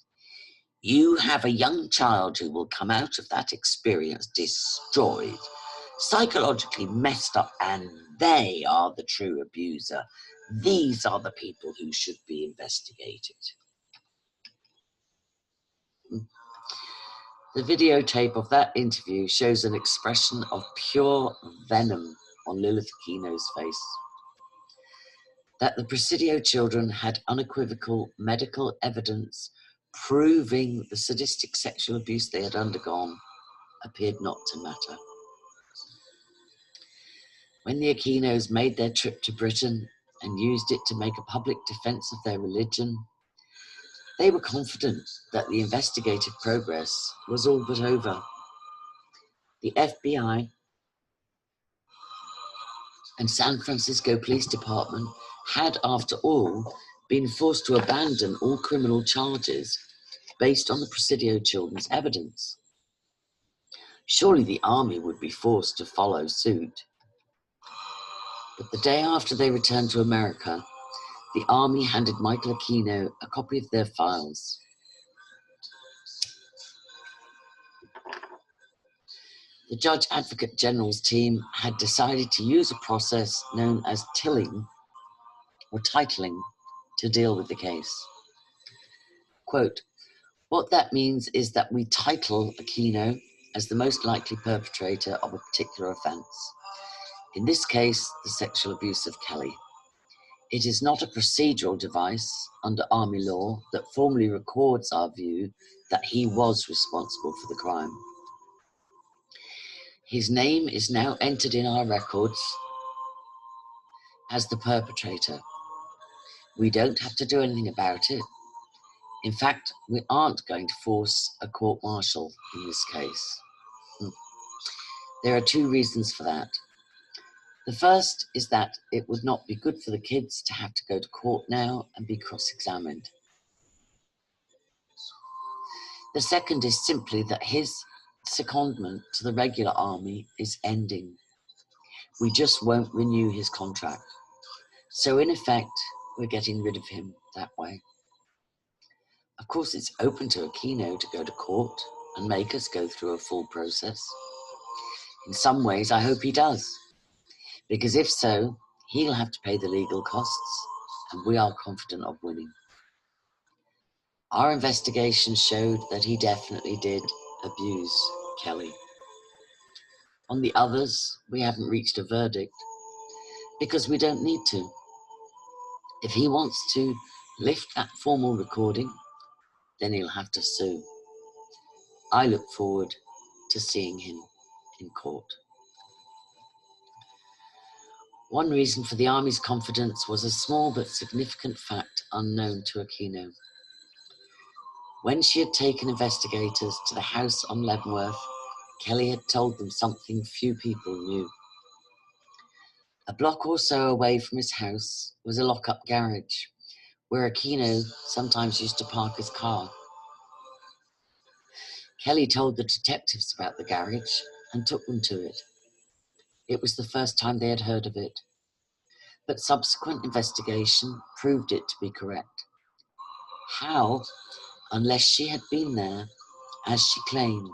You have a young child who will come out of that experience destroyed, psychologically messed up, and they are the true abuser. These are the people who should be investigated. The videotape of that interview shows an expression of pure venom on Lilith Aquino's face. That the Presidio children had unequivocal medical evidence proving the sadistic sexual abuse they had undergone appeared not to matter. When the Aquinos made their trip to Britain and used it to make a public defense of their religion, they were confident that the investigative progress was all but over. The FBI and San Francisco Police Department had, after all, been forced to abandon all criminal charges based on the Presidio children's evidence. Surely the army would be forced to follow suit. But the day after they returned to America, the army handed Michael Aquino a copy of their files. The Judge Advocate General's team had decided to use a process known as tilling or titling to deal with the case. Quote, what that means is that we title Aquino as the most likely perpetrator of a particular offence. In this case, the sexual abuse of Kelly. It is not a procedural device under Army law that formally records our view that he was responsible for the crime. His name is now entered in our records as the perpetrator. We don't have to do anything about it. In fact, we aren't going to force a court-martial in this case. There are two reasons for that. The first is that it would not be good for the kids to have to go to court now and be cross-examined. The second is simply that his secondment to the regular army is ending. We just won't renew his contract. So in effect, we're getting rid of him that way. Of course, it's open to Aquino to go to court and make us go through a full process. In some ways, I hope he does, because if so, he'll have to pay the legal costs, and we are confident of winning. Our investigation showed that he definitely did abuse Kelly. On the others, we haven't reached a verdict, because we don't need to. If he wants to lift that formal recording, then he'll have to sue. I look forward to seeing him in court. One reason for the Army's confidence was a small but significant fact unknown to Aquino. When she had taken investigators to the house on Leavenworth, Kelly had told them something few people knew. A block or so away from his house was a lock-up garage, where Aquino sometimes used to park his car. Kelly told the detectives about the garage and took them to it. It was the first time they had heard of it, but subsequent investigation proved it to be correct. How, unless she had been there, as she claimed,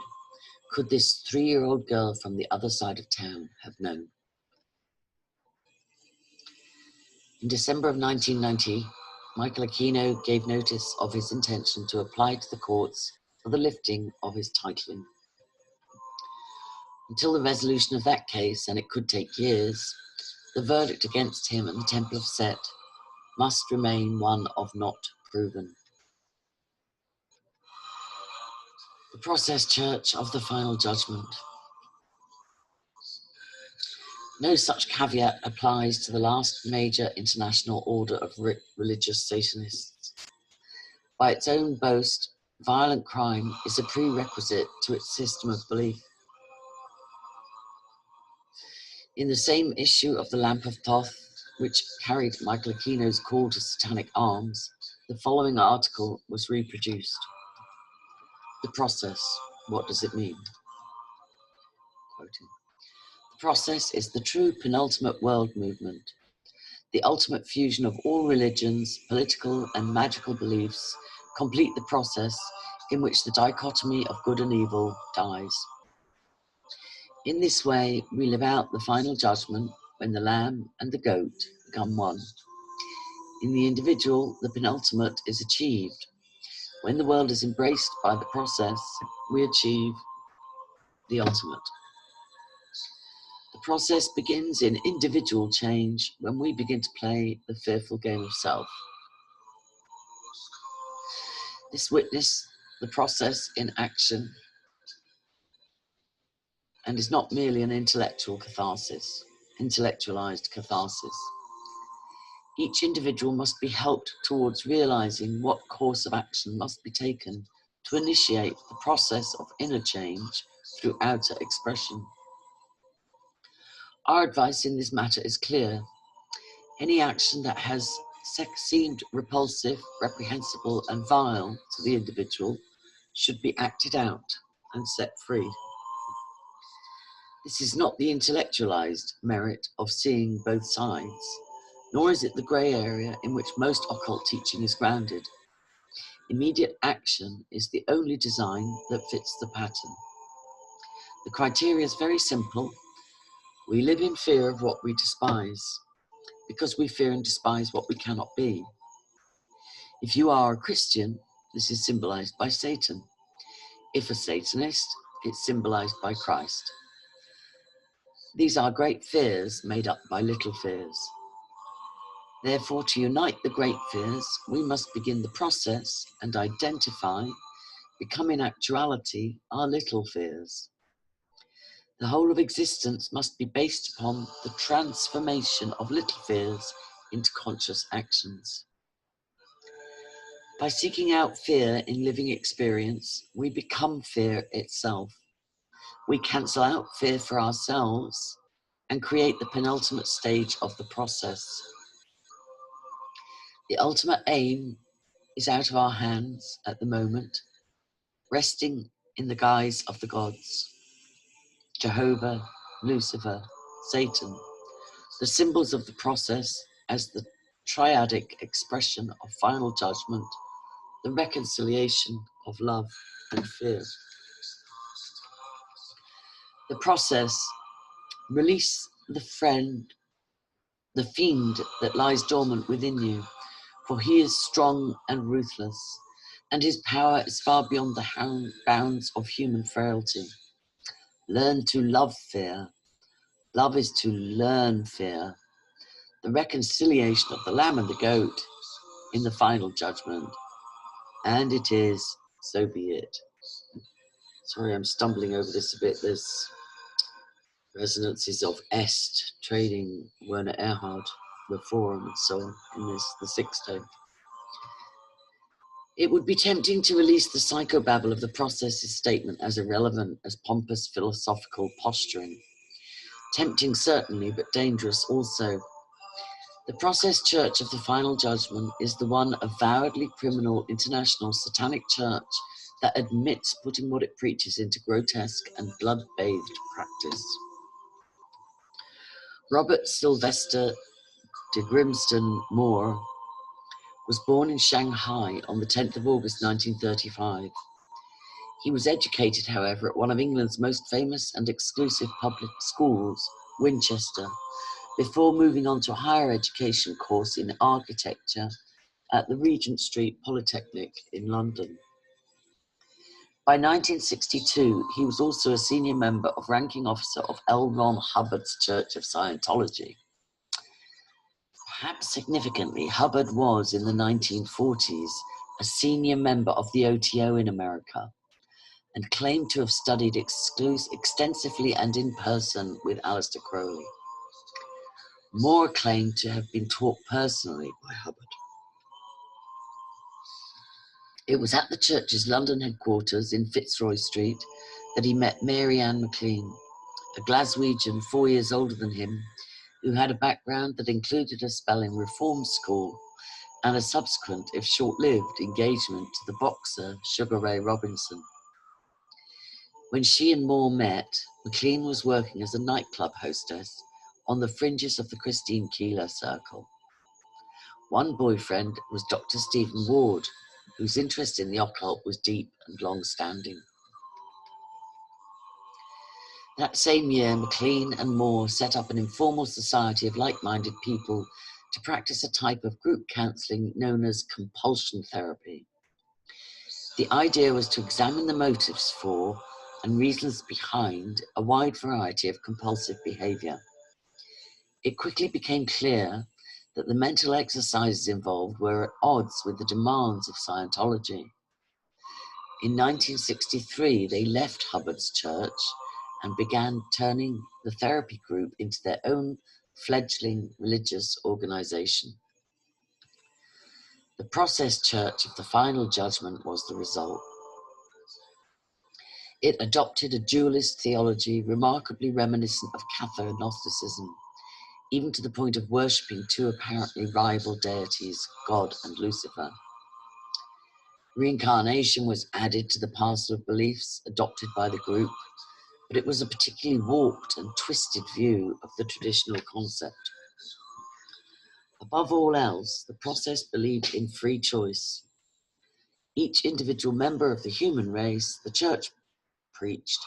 could this 3-year-old girl from the other side of town have known? In December of 1990, Michael Aquino gave notice of his intention to apply to the courts for the lifting of his titling. Until the resolution of that case, and it could take years, the verdict against him and the Temple of Set must remain one of not proven. The Process Church of the Final Judgment. No such caveat applies to the last major international order of religious Satanists. By its own boast, violent crime is a prerequisite to its system of belief. In the same issue of the Lamp of Thoth, which carried Michael Aquino's call to satanic arms, the following article was reproduced. The process, what does it mean? Quoting. The process is the true penultimate world movement, the ultimate fusion of all religions, political and magical beliefs, complete the process in which the dichotomy of good and evil dies. In this way, we live out the final judgment when the lamb and the goat become one. In the individual, the penultimate is achieved. When the world is embraced by the process, we achieve the ultimate. The process begins in individual change when we begin to play the fearful game of self. This witness the process in action and is not merely an intellectualized catharsis. Each individual must be helped towards realizing what course of action must be taken to initiate the process of inner change through outer expression. Our advice in this matter is clear. Any action that has seemed repulsive, reprehensible, and vile to the individual should be acted out and set free. This is not the intellectualized merit of seeing both sides, nor is it the grey area in which most occult teaching is grounded. Immediate action is the only design that fits the pattern. The criteria is very simple. We live in fear of what we despise, because we fear and despise what we cannot be. If you are a Christian, this is symbolized by Satan. If a Satanist, it's symbolized by Christ. These are great fears made up by little fears. Therefore, to unite the great fears, we must begin the process and identify, become in actuality, our little fears. The whole of existence must be based upon the transformation of little fears into conscious actions. By seeking out fear in living experience, we become fear itself. We cancel out fear for ourselves and create the penultimate stage of the process. The ultimate aim is out of our hands at the moment, resting in the guise of the gods. Jehovah, Lucifer, Satan, the symbols of the process as the triadic expression of final judgment, the reconciliation of love and fear. The process Release the fiend that lies dormant within you, for he is strong and ruthless, and his power is far beyond the bounds of human frailty. Learn to love fear. Love is to learn fear. The reconciliation of the lamb and the goat in the final judgment. And it is, so be it. Sorry, I'm stumbling over this a bit. There's resonances of Est, trading Werner Erhard, Reform, and so on in this, the sixth tone. It would be tempting to release the psychobabble of the process's statement as irrelevant as pompous philosophical posturing. Tempting certainly, but dangerous also. The process church of the final judgment is the one avowedly criminal international satanic church that admits putting what it preaches into grotesque and blood-bathed practice. Robert Sylvester de Grimston Moore was born in Shanghai on the 10th of August 1935. He was educated, however, at one of England's most famous and exclusive public schools, Winchester, before moving on to a higher education course in architecture at the Regent Street Polytechnic in London. By 1962, he was also a senior member of ranking officer of L. Ron Hubbard's Church of Scientology. Perhaps significantly, Hubbard was, in the 1940s, a senior member of the OTO in America and claimed to have studied extensively and in person with Aleister Crowley. Moore claimed to have been taught personally by Hubbard. It was at the church's London headquarters in Fitzroy Street that he met Mary Ann McLean, a Glaswegian 4 years older than him, who had a background that included a spell in reform school and a subsequent, if short-lived, engagement to the boxer Sugar Ray Robinson. When she and Moore met, McLean was working as a nightclub hostess on the fringes of the Christine Keeler circle. One boyfriend was Dr. Stephen Ward, whose interest in the occult was deep and long-standing. That same year, McLean and Moore set up an informal society of like-minded people to practice a type of group counselling known as compulsion therapy. The idea was to examine the motives for and reasons behind a wide variety of compulsive behaviour. It quickly became clear that the mental exercises involved were at odds with the demands of Scientology. In 1963, they left Hubbard's church and began turning the therapy group into their own fledgling religious organization. The Process Church of the Final Judgment was the result. It adopted a dualist theology remarkably reminiscent of Catho-Gnosticism, even to the point of worshipping two apparently rival deities, God and Lucifer. Reincarnation was added to the parcel of beliefs adopted by the group, but it was a particularly warped and twisted view of the traditional concept. Above all else, the process believed in free choice. Each individual member of the human race, the church preached,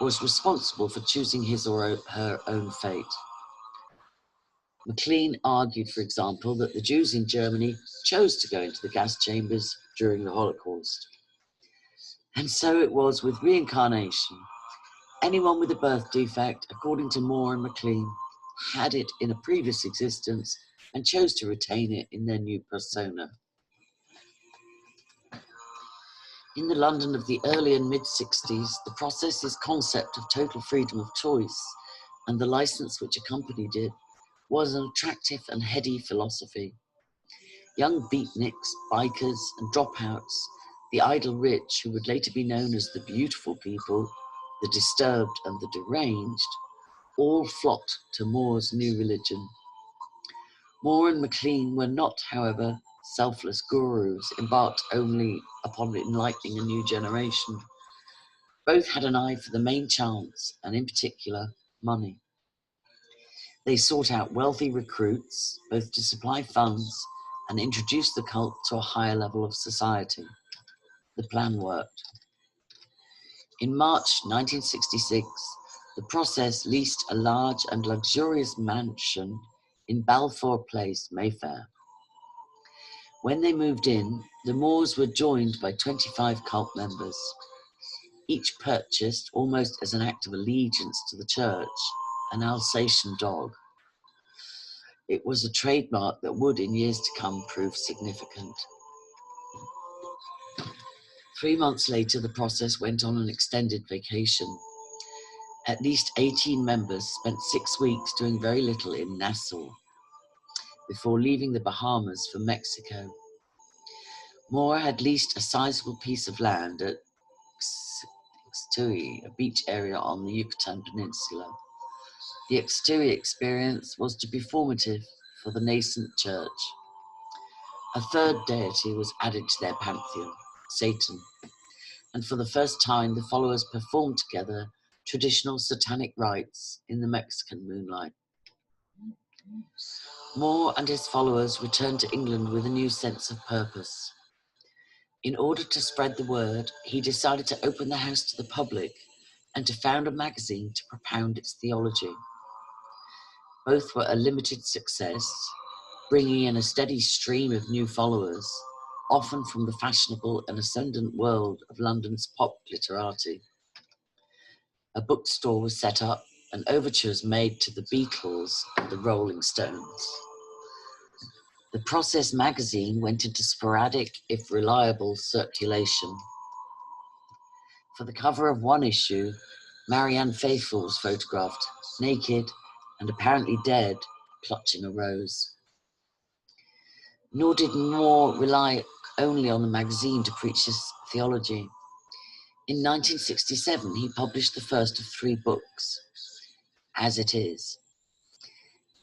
was responsible for choosing his or her own fate. McLean argued, for example, that the Jews in Germany chose to go into the gas chambers during the Holocaust. And so it was with reincarnation. Anyone with a birth defect, according to Moore and McLean, had it in a previous existence and chose to retain it in their new persona. In the London of the early and mid-60s, the process's concept of total freedom of choice and the license which accompanied it was an attractive and heady philosophy. Young beatniks, bikers, and dropouts, the idle rich, who would later be known as the beautiful people, the disturbed and the deranged, all flocked to Moore's new religion. Moore and McLean were not, however, selfless gurus embarked only upon enlightening a new generation. Both had an eye for the main chance, and in particular, money. They sought out wealthy recruits, both to supply funds and introduce the cult to a higher level of society. The plan worked. In March 1966, The process leased a large and luxurious mansion in Balfour Place, Mayfair. When they moved in, the Moores were joined by 25 cult members, each purchased, almost as an act of allegiance to the church, an Alsatian dog. It was a trademark that would, in years to come, prove significant. 3 months later, the process went on an extended vacation. At least 18 members spent 6 weeks doing very little in Nassau before leaving the Bahamas for Mexico. Moore had leased a sizable piece of land at Xtui, a beach area on the Yucatan Peninsula. The Xtui experience was to be formative for the nascent church. A third deity was added to their pantheon, Satan, and for the first time the followers performed together traditional satanic rites in the Mexican moonlight. Moore and his followers returned to England with a new sense of purpose. In order to spread the word, he decided to open the house to the public and to found a magazine to propound its theology. Both were a limited success, bringing in a steady stream of new followers, often from the fashionable and ascendant world of London's pop glitterati. A bookstore was set up and overtures made to the Beatles and the Rolling Stones. The Process magazine went into sporadic, if reliable, circulation. For the cover of one issue, Marianne Faithfull was photographed, naked and apparently dead, clutching a rose. Nor did Moore rely only on the magazine to preach his theology. In 1967, he published the first of 3 books, As It Is.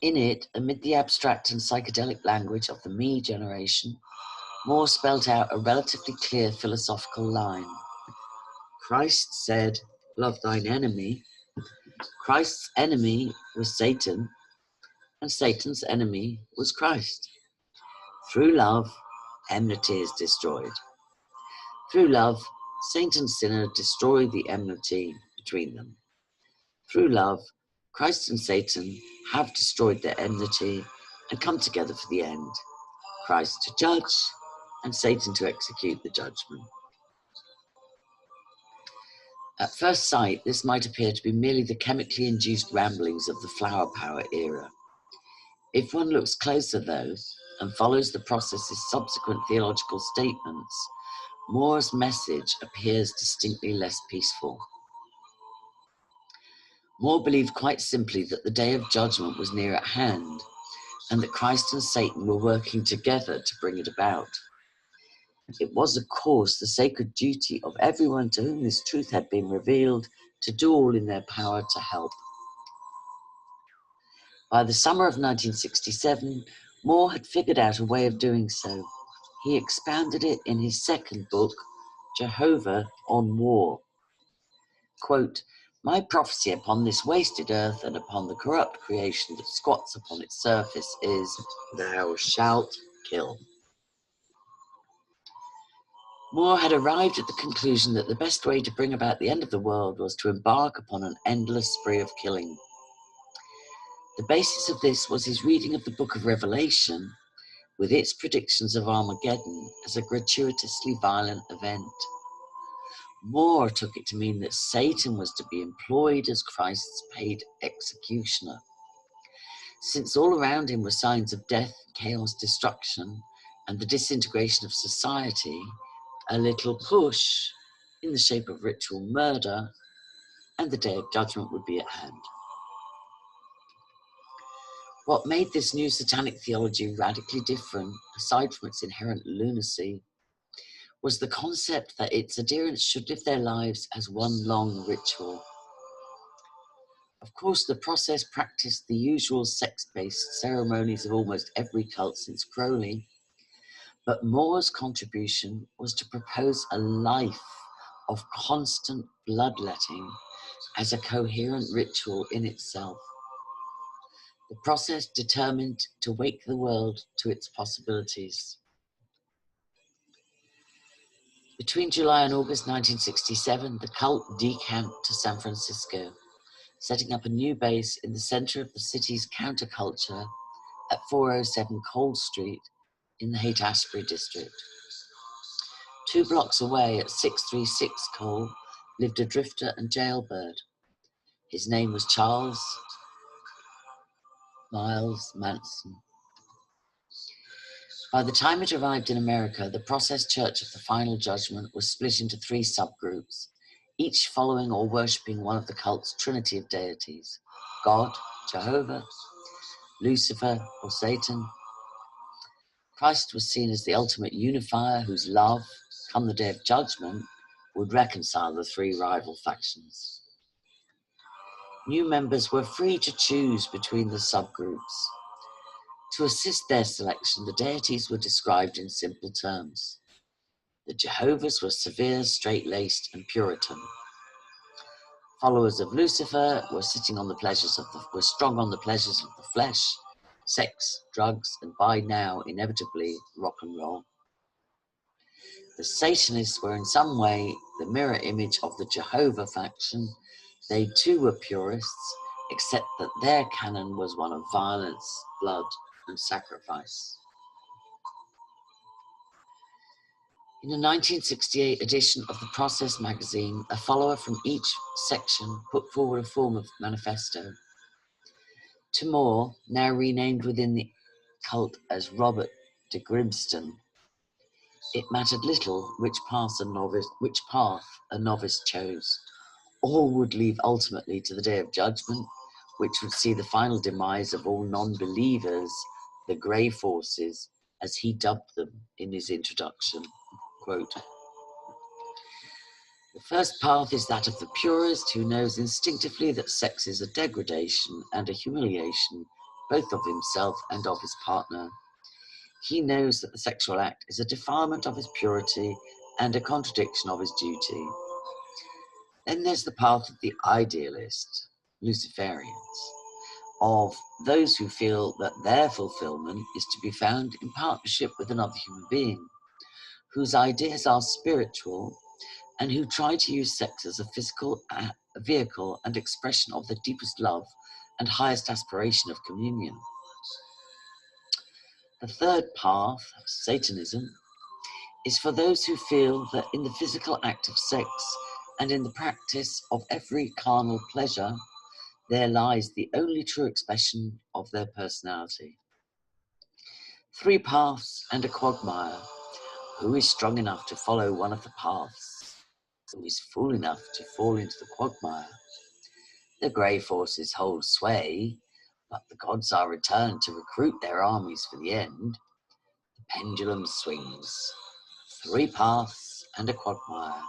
In it, amid the abstract and psychedelic language of the me generation, Moore spelt out a relatively clear philosophical line. Christ said, "Love thine enemy." Christ's enemy was Satan, and Satan's enemy was Christ. Through love, enmity is destroyed. Through love, saint and sinner destroy the enmity between them. Through love, Christ and Satan have destroyed their enmity and come together for the end. Christ to judge and Satan to execute the judgment. At first sight, this might appear to be merely the chemically induced ramblings of the flower power era. If one looks closer, though, and follows the process's subsequent theological statements, Moore's message appears distinctly less peaceful. Moore believed quite simply that the day of judgment was near at hand, and that Christ and Satan were working together to bring it about. It was, of course, the sacred duty of everyone to whom this truth had been revealed to do all in their power to help. By the summer of 1967, Moore had figured out a way of doing so. He expounded it in his second book, Jehovah on War. Quote, "My prophecy upon this wasted earth and upon the corrupt creation that squats upon its surface is, thou shalt kill." Moore had arrived at the conclusion that the best way to bring about the end of the world was to embark upon an endless spree of killing. The basis of this was his reading of the book of Revelation, with its predictions of Armageddon as a gratuitously violent event. Moore took it to mean that Satan was to be employed as Christ's paid executioner. Since all around him were signs of death, chaos, destruction, and the disintegration of society, a little push in the shape of ritual murder, and the day of judgment would be at hand. What made this new satanic theology radically different, aside from its inherent lunacy, was the concept that its adherents should live their lives as one long ritual. Of course, the process practiced the usual sex-based ceremonies of almost every cult since Crowley, but Moore's contribution was to propose a life of constant bloodletting as a coherent ritual in itself. The process determined to wake the world to its possibilities. Between July and August 1967, the cult decamped to San Francisco. setting up a new base in the centre of the city's counterculture at 407 Cole Street in the Haight-Ashbury district. 2 blocks away at 636 Cole lived a drifter and jailbird. His name was Charles Miles Manson. By the time it arrived in America, the Process Church of the Final Judgment was split into 3 subgroups, each following or worshipping one of the cult's trinity of deities: God, Jehovah, Lucifer, or Satan. Christ was seen as the ultimate unifier whose love, come the day of judgment, would reconcile the 3 rival factions. New members were free to choose between the subgroups. To assist their selection, the deities were described in simple terms. The Jehovah's were severe, straight-laced, and Puritan. Followers of Lucifer were strong on the pleasures of the flesh, sex, drugs, and by now, inevitably, rock and roll. The Satanists were in some way the mirror image of the Jehovah faction. They too were purists, except that their canon was one of violence, blood, and sacrifice. In a 1968 edition of the Process magazine, a follower from each section put forward a form of manifesto. Timor, now renamed within the cult as Robert de Grimston, it mattered little which path a novice chose. All would lead ultimately to the day of judgment, which would see the final demise of all non-believers, the grey forces, as he dubbed them in his introduction. Quote, "The first path is that of the purist who knows instinctively that sex is a degradation and a humiliation, both of himself and of his partner. He knows that the sexual act is a defilement of his purity and a contradiction of his duty. Then there's the path of the idealist, Luciferians, of those who feel that their fulfillment is to be found in partnership with another human being, whose ideas are spiritual, and who try to use sex as a physical vehicle and expression of the deepest love and highest aspiration of communion. The third path, Satanism, is for those who feel that in the physical act of sex and in the practice of every carnal pleasure, there lies the only true expression of their personality. 3 paths and a quagmire. Who is strong enough to follow one of the paths? Who is fool enough to fall into the quagmire? The grey forces hold sway, but the gods are returned to recruit their armies for the end. The pendulum swings. 3 paths and a quagmire.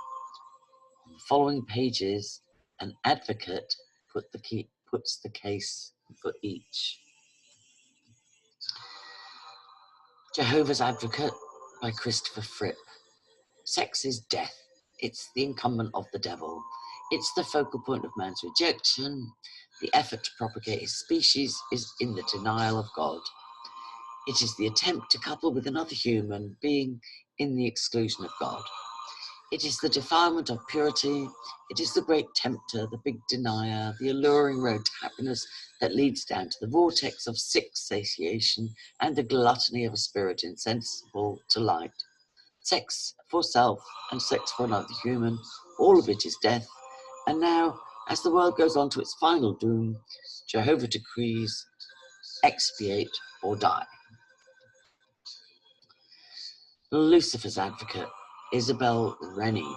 On the following pages, an advocate puts the case for each. Jehovah's Advocate by Christopher Fripp. Sex is death. It's the incumbent of the devil. It's the focal point of man's rejection. The effort to propagate his species is in the denial of God. It is the attempt to couple with another human being in the exclusion of God. It is the defilement of purity. It is the great tempter, the big denier, the alluring road to happiness that leads down to the vortex of sick satiation and the gluttony of a spirit insensible to light. Sex for self and sex for another human, all of it is death. And now, as the world goes on to its final doom, Jehovah decrees, expiate or die." Lucifer's Advocate, Isabel Rennie.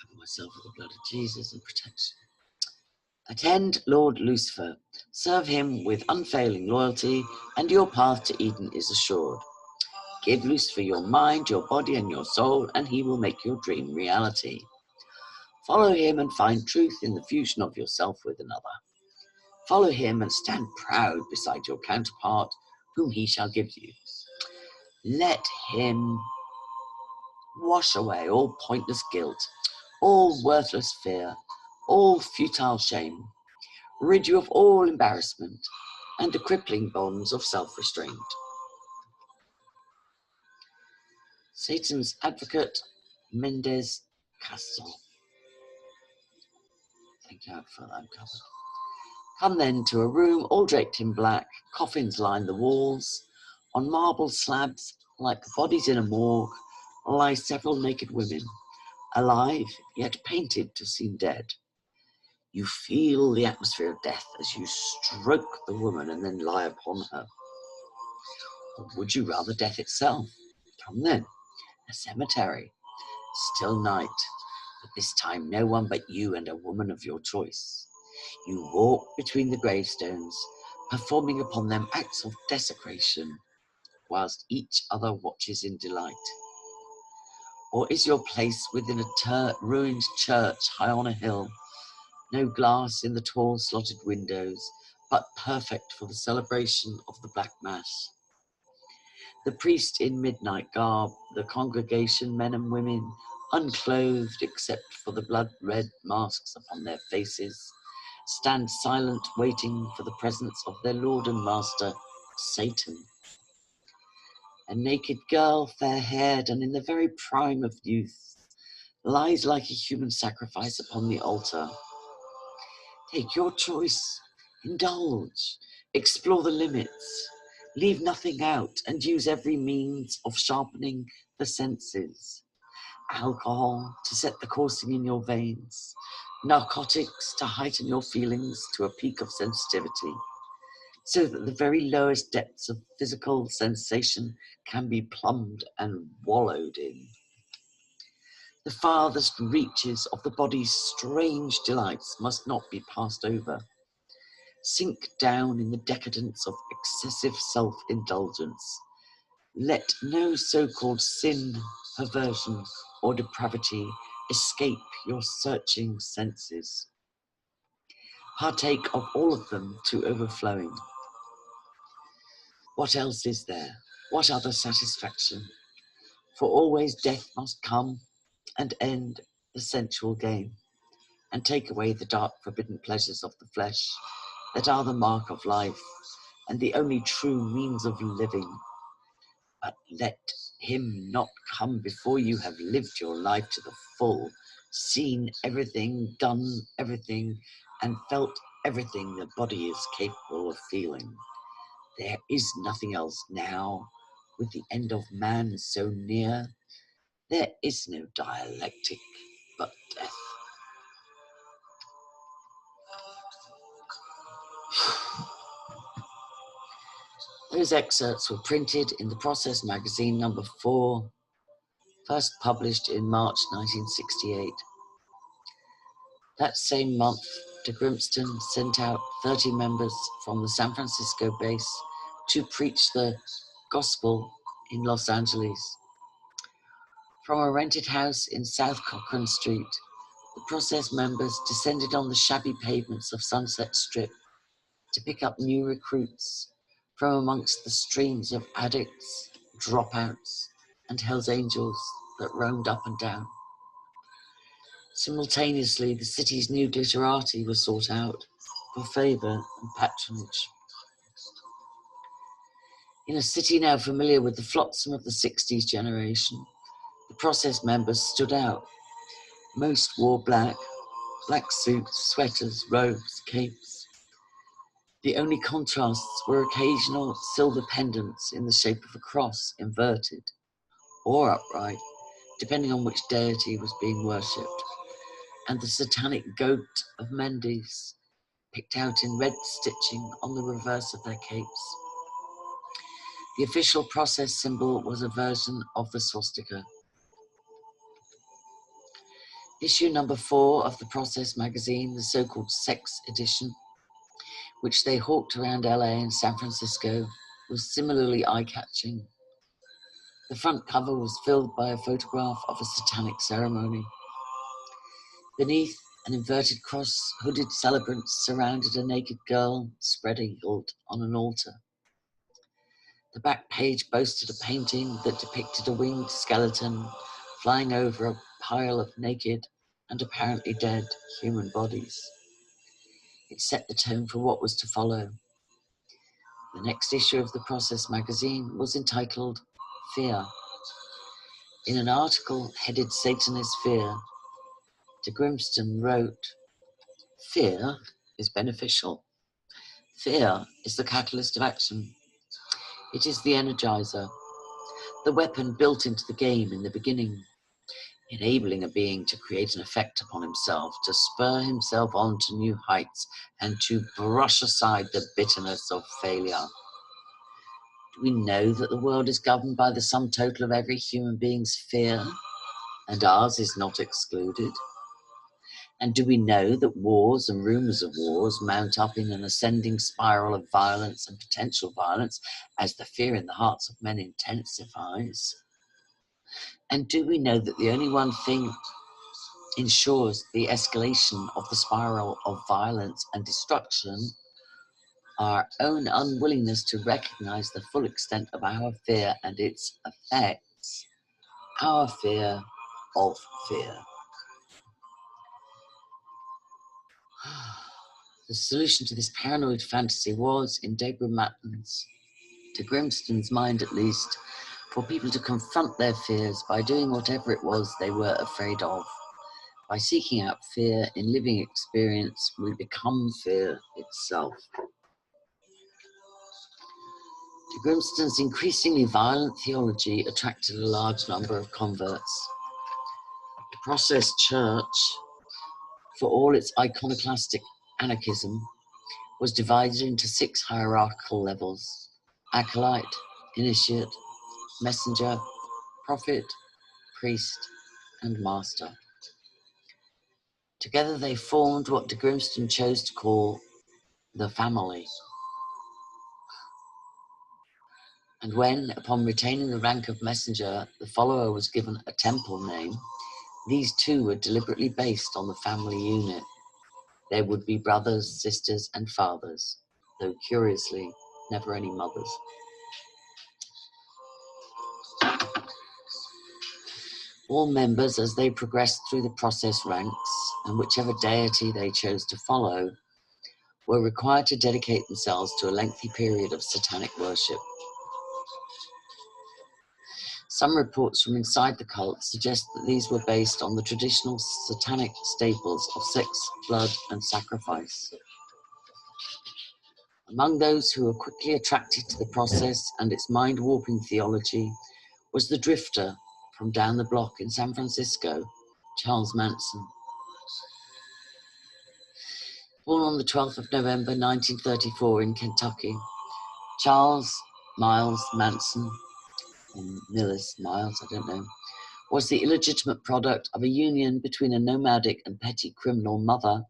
Cover myself with the blood of Jesus and protection. "Attend Lord Lucifer. Serve him with unfailing loyalty, and your path to Eden is assured. Give Lucifer your mind, your body, and your soul, and he will make your dream reality. Follow him and find truth in the fusion of yourself with another. Follow him and stand proud beside your counterpart, whom he shall give you. Let him wash away all pointless guilt, all worthless fear, all futile shame, rid you of all embarrassment and the crippling bonds of self-restraint." Satan's Advocate, Mendez Castle. Look out for that cover. Come then to a room all draped in black. Coffins line the walls. On marble slabs, like bodies in a morgue, lie several naked women, alive yet painted to seem dead. You feel the atmosphere of death as you stroke the woman and then lie upon her. Or would you rather death itself? Come then, a cemetery, still night, but this time no one but you and a woman of your choice. You walk between the gravestones, performing upon them acts of desecration, whilst each other watches in delight. Or is your place within a ruined church high on a hill, no glass in the tall slotted windows, but perfect for the celebration of the Black Mass? The priest in midnight garb, the congregation, men and women, unclothed except for the blood-red masks upon their faces, stand silent, waiting for the presence of their Lord and Master, Satan. A naked girl, fair-haired and in the very prime of youth, lies like a human sacrifice upon the altar. Take your choice, indulge, explore the limits, leave nothing out, and use every means of sharpening the senses. Alcohol to set the coursing in your veins, narcotics to heighten your feelings to a peak of sensitivity, so that the very lowest depths of physical sensation can be plumbed and wallowed in. The farthest reaches of the body's strange delights must not be passed over. Sink down in the decadence of excessive self-indulgence. Let no so-called sin, perversion, or depravity escape your searching senses. Partake of all of them to overflowing. What else is there? What other satisfaction? For always death must come and end the sensual game, and take away the dark forbidden pleasures of the flesh that are the mark of life and the only true means of living. But let him not come before you have lived your life to the full, seen everything, done everything, and felt everything the body is capable of feeling. There is nothing else now, with the end of man so near. There is no dialectic but death. Those excerpts were printed in the Process magazine number 4, first published in March 1968. That same month, de Grimston sent out 30 members from the San Francisco base to preach the gospel in Los Angeles. From a rented house in South Cochran Street, the Process members descended on the shabby pavements of Sunset Strip to pick up new recruits from amongst the streams of addicts, dropouts, and Hell's Angels that roamed up and down. Simultaneously, the city's new glitterati was sought out for favour and patronage. In a city now familiar with the flotsam of the 60s generation, the Process members stood out. Most wore black suits, sweaters, robes, capes. The only contrasts were occasional silver pendants in the shape of a cross, inverted or upright, depending on which deity was being worshipped, and the satanic goat of Mendes, picked out in red stitching on the reverse of their capes. The official Process symbol was a version of the swastika. Issue number 4 of the Process magazine, the so-called sex edition, which they hawked around LA and San Francisco, was similarly eye-catching. The front cover was filled by a photograph of a satanic ceremony. Beneath, an inverted cross, hooded celebrants surrounded a naked girl spread-eagled on an altar. The back page boasted a painting that depicted a winged skeleton flying over a pile of naked and apparently dead human bodies. It set the tone for what was to follow. The next issue of the Process magazine was entitled Fear. In an article headed Satan is Fear, de Grimston wrote, Fear is beneficial. Fear is the catalyst of action. It is the energizer, the weapon built into the game in the beginning, enabling a being to create an effect upon himself, to spur himself on to new heights, and to brush aside the bitterness of failure. Do we know that the world is governed by the sum total of every human being's fear, and ours is not excluded? And do we know that wars and rumours of wars mount up in an ascending spiral of violence and potential violence as the fear in the hearts of men intensifies? And do we know that the only one thing ensures the escalation of the spiral of violence and destruction, our own unwillingness to recognize the full extent of our fear and its effects, our fear of fear? The solution to this paranoid fantasy was, in De Grimston's mind at least, for people to confront their fears by doing whatever it was they were afraid of. By seeking out fear in living experience, we become fear itself. De Grimston's increasingly violent theology attracted a large number of converts. The Process Church, for all its iconoclastic anarchism, was divided into 6 hierarchical levels: acolyte, initiate, messenger, prophet, priest, and master. Together they formed what de Grimston chose to call the family. And when, upon retaining the rank of messenger, the follower was given a temple name, these too were deliberately based on the family unit. There would be brothers, sisters, and fathers, though curiously, never any mothers. All members, as they progressed through the process ranks, and whichever deity they chose to follow, were required to dedicate themselves to a lengthy period of satanic worship. Some reports from inside the cult suggest that these were based on the traditional satanic staples of sex, blood, and sacrifice. Among those who were quickly attracted to the process and its mind-warping theology was the drifter from down the block in San Francisco, Charles Manson. Born on the 12th of November 1934 in Kentucky, Charles Miles Manson, or Millis Miles, I don't know, was the illegitimate product of a union between a nomadic and petty criminal mother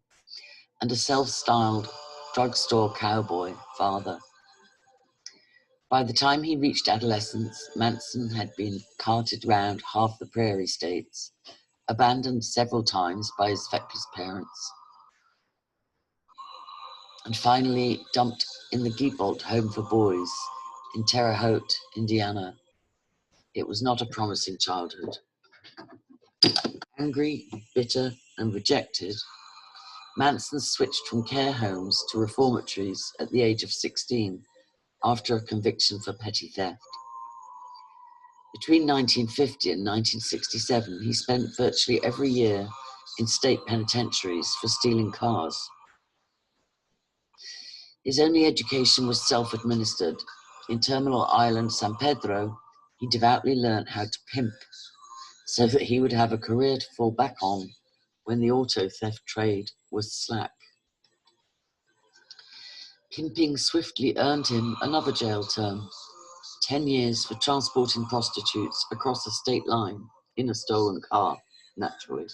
and a self-styled drugstore cowboy father. By the time he reached adolescence, Manson had been carted round half the prairie states, abandoned several times by his feckless parents, and finally dumped in the Giebolt Home for Boys in Terre Haute, Indiana. It was not a promising childhood. Angry, bitter, and rejected, Manson switched from care homes to reformatories at the age of 16 after a conviction for petty theft. Between 1950 and 1967, he spent virtually every year in state penitentiaries for stealing cars. His only education was self-administered. In Terminal Island, San Pedro, he devoutly learned how to pimp so that he would have a career to fall back on when the auto theft trade was slack. Pimping swiftly earned him another jail term, 10 years for transporting prostitutes across a state line in a stolen car, naturally,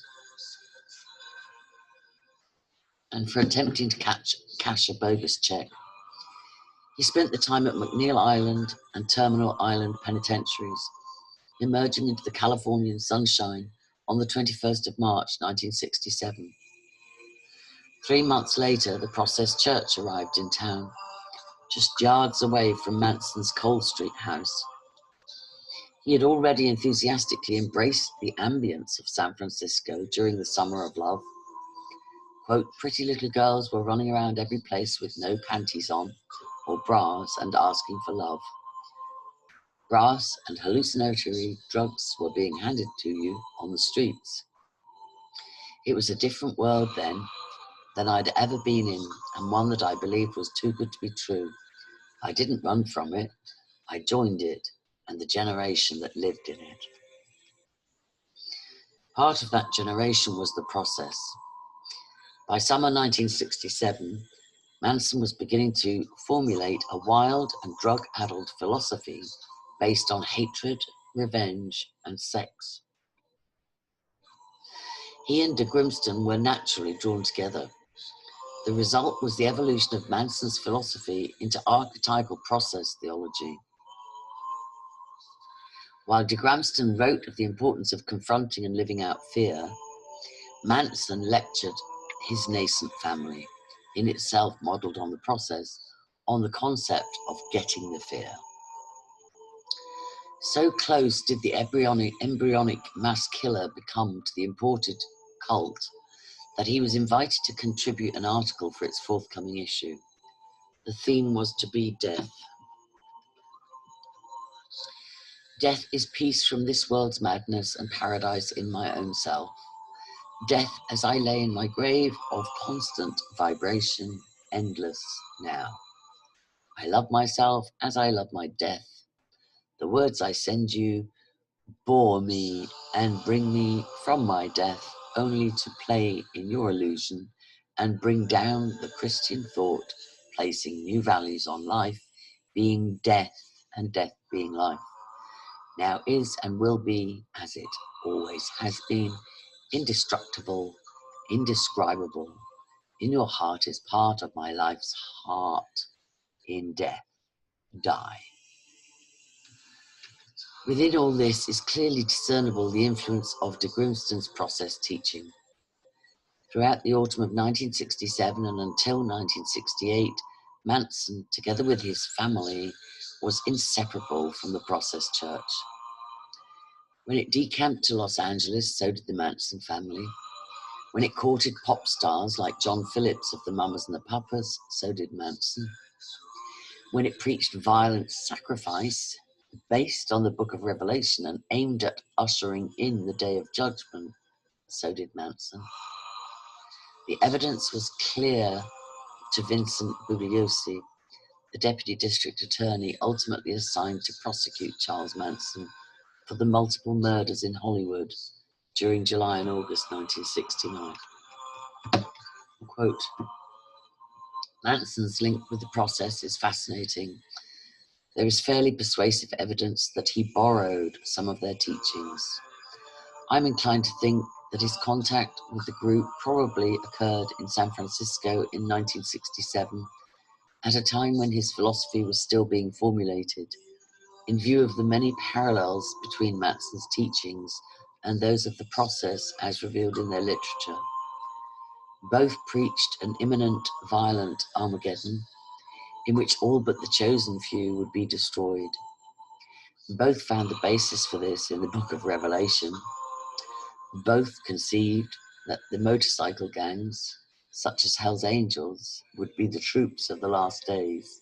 and for attempting to cash a bogus check. He spent the time at McNeil Island and Terminal Island penitentiaries, emerging into the Californian sunshine on the 21st of March, 1967. 3 months later, the Process Church arrived in town, just yards away from Manson's Cole Street house. He had already enthusiastically embraced the ambience of San Francisco during the summer of love. Quote, pretty little girls were running around every place with no panties on or bras and asking for love. Brass and hallucinatory drugs were being handed to you on the streets. It was a different world then. than I'd ever been in, and one that I believed was too good to be true. I didn't run from it. I joined it and the generation that lived in it. Part of that generation was the process. By summer 1967, Manson was beginning to formulate a wild and drug-addled philosophy based on hatred, revenge, and sex. He and de Grimston were naturally drawn together. The result was the evolution of Manson's philosophy into archetypal process theology. While de Grimston wrote of the importance of confronting and living out fear, Manson lectured his nascent family, in itself modelled on the process, on the concept of getting the fear. So close did the embryonic mass killer become to the imported cult that he was invited to contribute an article for its forthcoming issue. The theme was to be death. Death is peace from this world's madness and paradise in my own self. Death as I lay in my grave of constant vibration, endless now. I love myself as I love my death. The words I send you bore me and bring me from my death only to play in your illusion and bring down the Christian thought, placing new values on life, being death and death being life. Now is and will be as it always has been, indestructible, indescribable. In your heart is part of my life's heart. In death, die. Within all this is clearly discernible the influence of de Grimston's process teaching. Throughout the autumn of 1967 and until 1968, Manson, together with his family, was inseparable from the process church. When it decamped to Los Angeles, so did the Manson family. When it courted pop stars like John Phillips of the Mamas and the Papas, so did Manson. When it preached violent sacrifice, based on the book of Revelation and aimed at ushering in the day of judgment, so did Manson. The evidence was clear to Vincent Bugliosi, the deputy district attorney ultimately assigned to prosecute Charles Manson for the multiple murders in Hollywood during July and August 1969. Quote, Manson's link with the process is fascinating. There is fairly persuasive evidence that he borrowed some of their teachings. I'm inclined to think that his contact with the group probably occurred in San Francisco in 1967, at a time when his philosophy was still being formulated, in view of the many parallels between Manson's teachings and those of the process as revealed in their literature. Both preached an imminent, violent Armageddon, in which all but the chosen few would be destroyed. Both found the basis for this in the book of Revelation. Both conceived that the motorcycle gangs, such as Hell's Angels, would be the troops of the last days,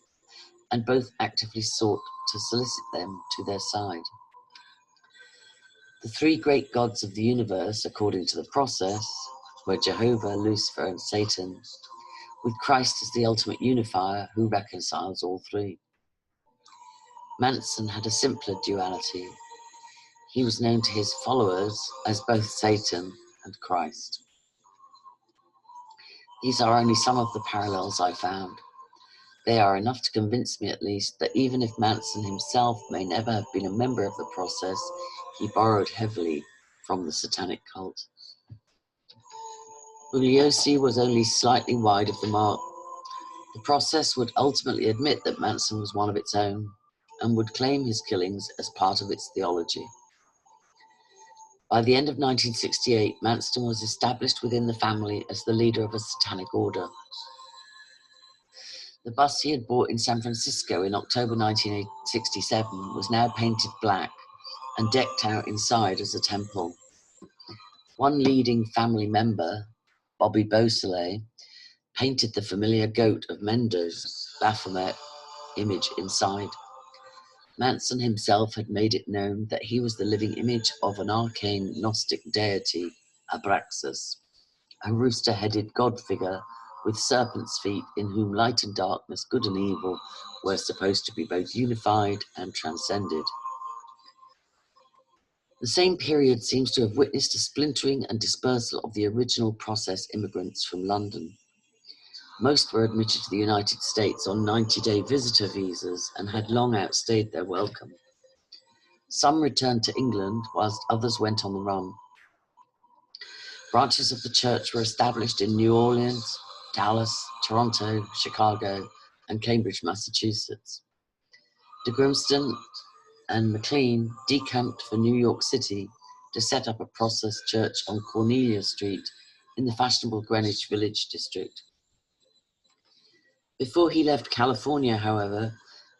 and both actively sought to solicit them to their side. The three great gods of the universe, according to the process, were Jehovah, Lucifer, and Satan, with Christ as the ultimate unifier who reconciles all three. Manson had a simpler duality. He was known to his followers as both Satan and Christ. These are only some of the parallels I found. They are enough to convince me, at least, that even if Manson himself may never have been a member of the process, he borrowed heavily from the Satanic cult. Bugliosi was only slightly wide of the mark. The process would ultimately admit that Manson was one of its own, and would claim his killings as part of its theology. By the end of 1968, Manson was established within the family as the leader of a satanic order. The bus he had bought in San Francisco in October 1967 was now painted black and decked out inside as a temple. One leading family member, Bobby Beausoleil, painted the familiar goat of Mendo's Baphomet image inside. Manson himself had made it known that he was the living image of an arcane Gnostic deity, Abraxas, a rooster-headed god figure with serpent's feet, in whom light and darkness, good and evil, were supposed to be both unified and transcended. The same period seems to have witnessed a splintering and dispersal of the original process immigrants from London. Most were admitted to the United States on 90-day visitor visas and had long outstayed their welcome. Some returned to England, whilst others went on the run. Branches of the church were established in New Orleans, Dallas, Toronto, Chicago, and Cambridge, Massachusetts. De Grimston and McLean decamped for New York City to set up a process church on Cornelia Street in the fashionable Greenwich Village district. Before he left California, however,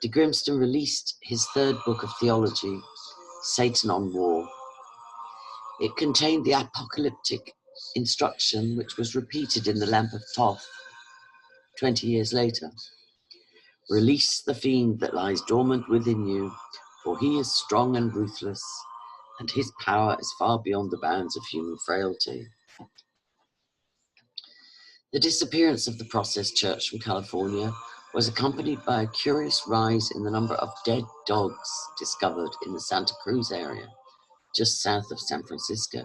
de Grimston released his third book of theology, Satan on War. It contained the apocalyptic instruction which was repeated in the Lamp of Thoth 20 years later. Release the fiend that lies dormant within you, for he is strong and ruthless, and his power is far beyond the bounds of human frailty. The disappearance of the Process Church from California was accompanied by a curious rise in the number of dead dogs discovered in the Santa Cruz area, just south of San Francisco.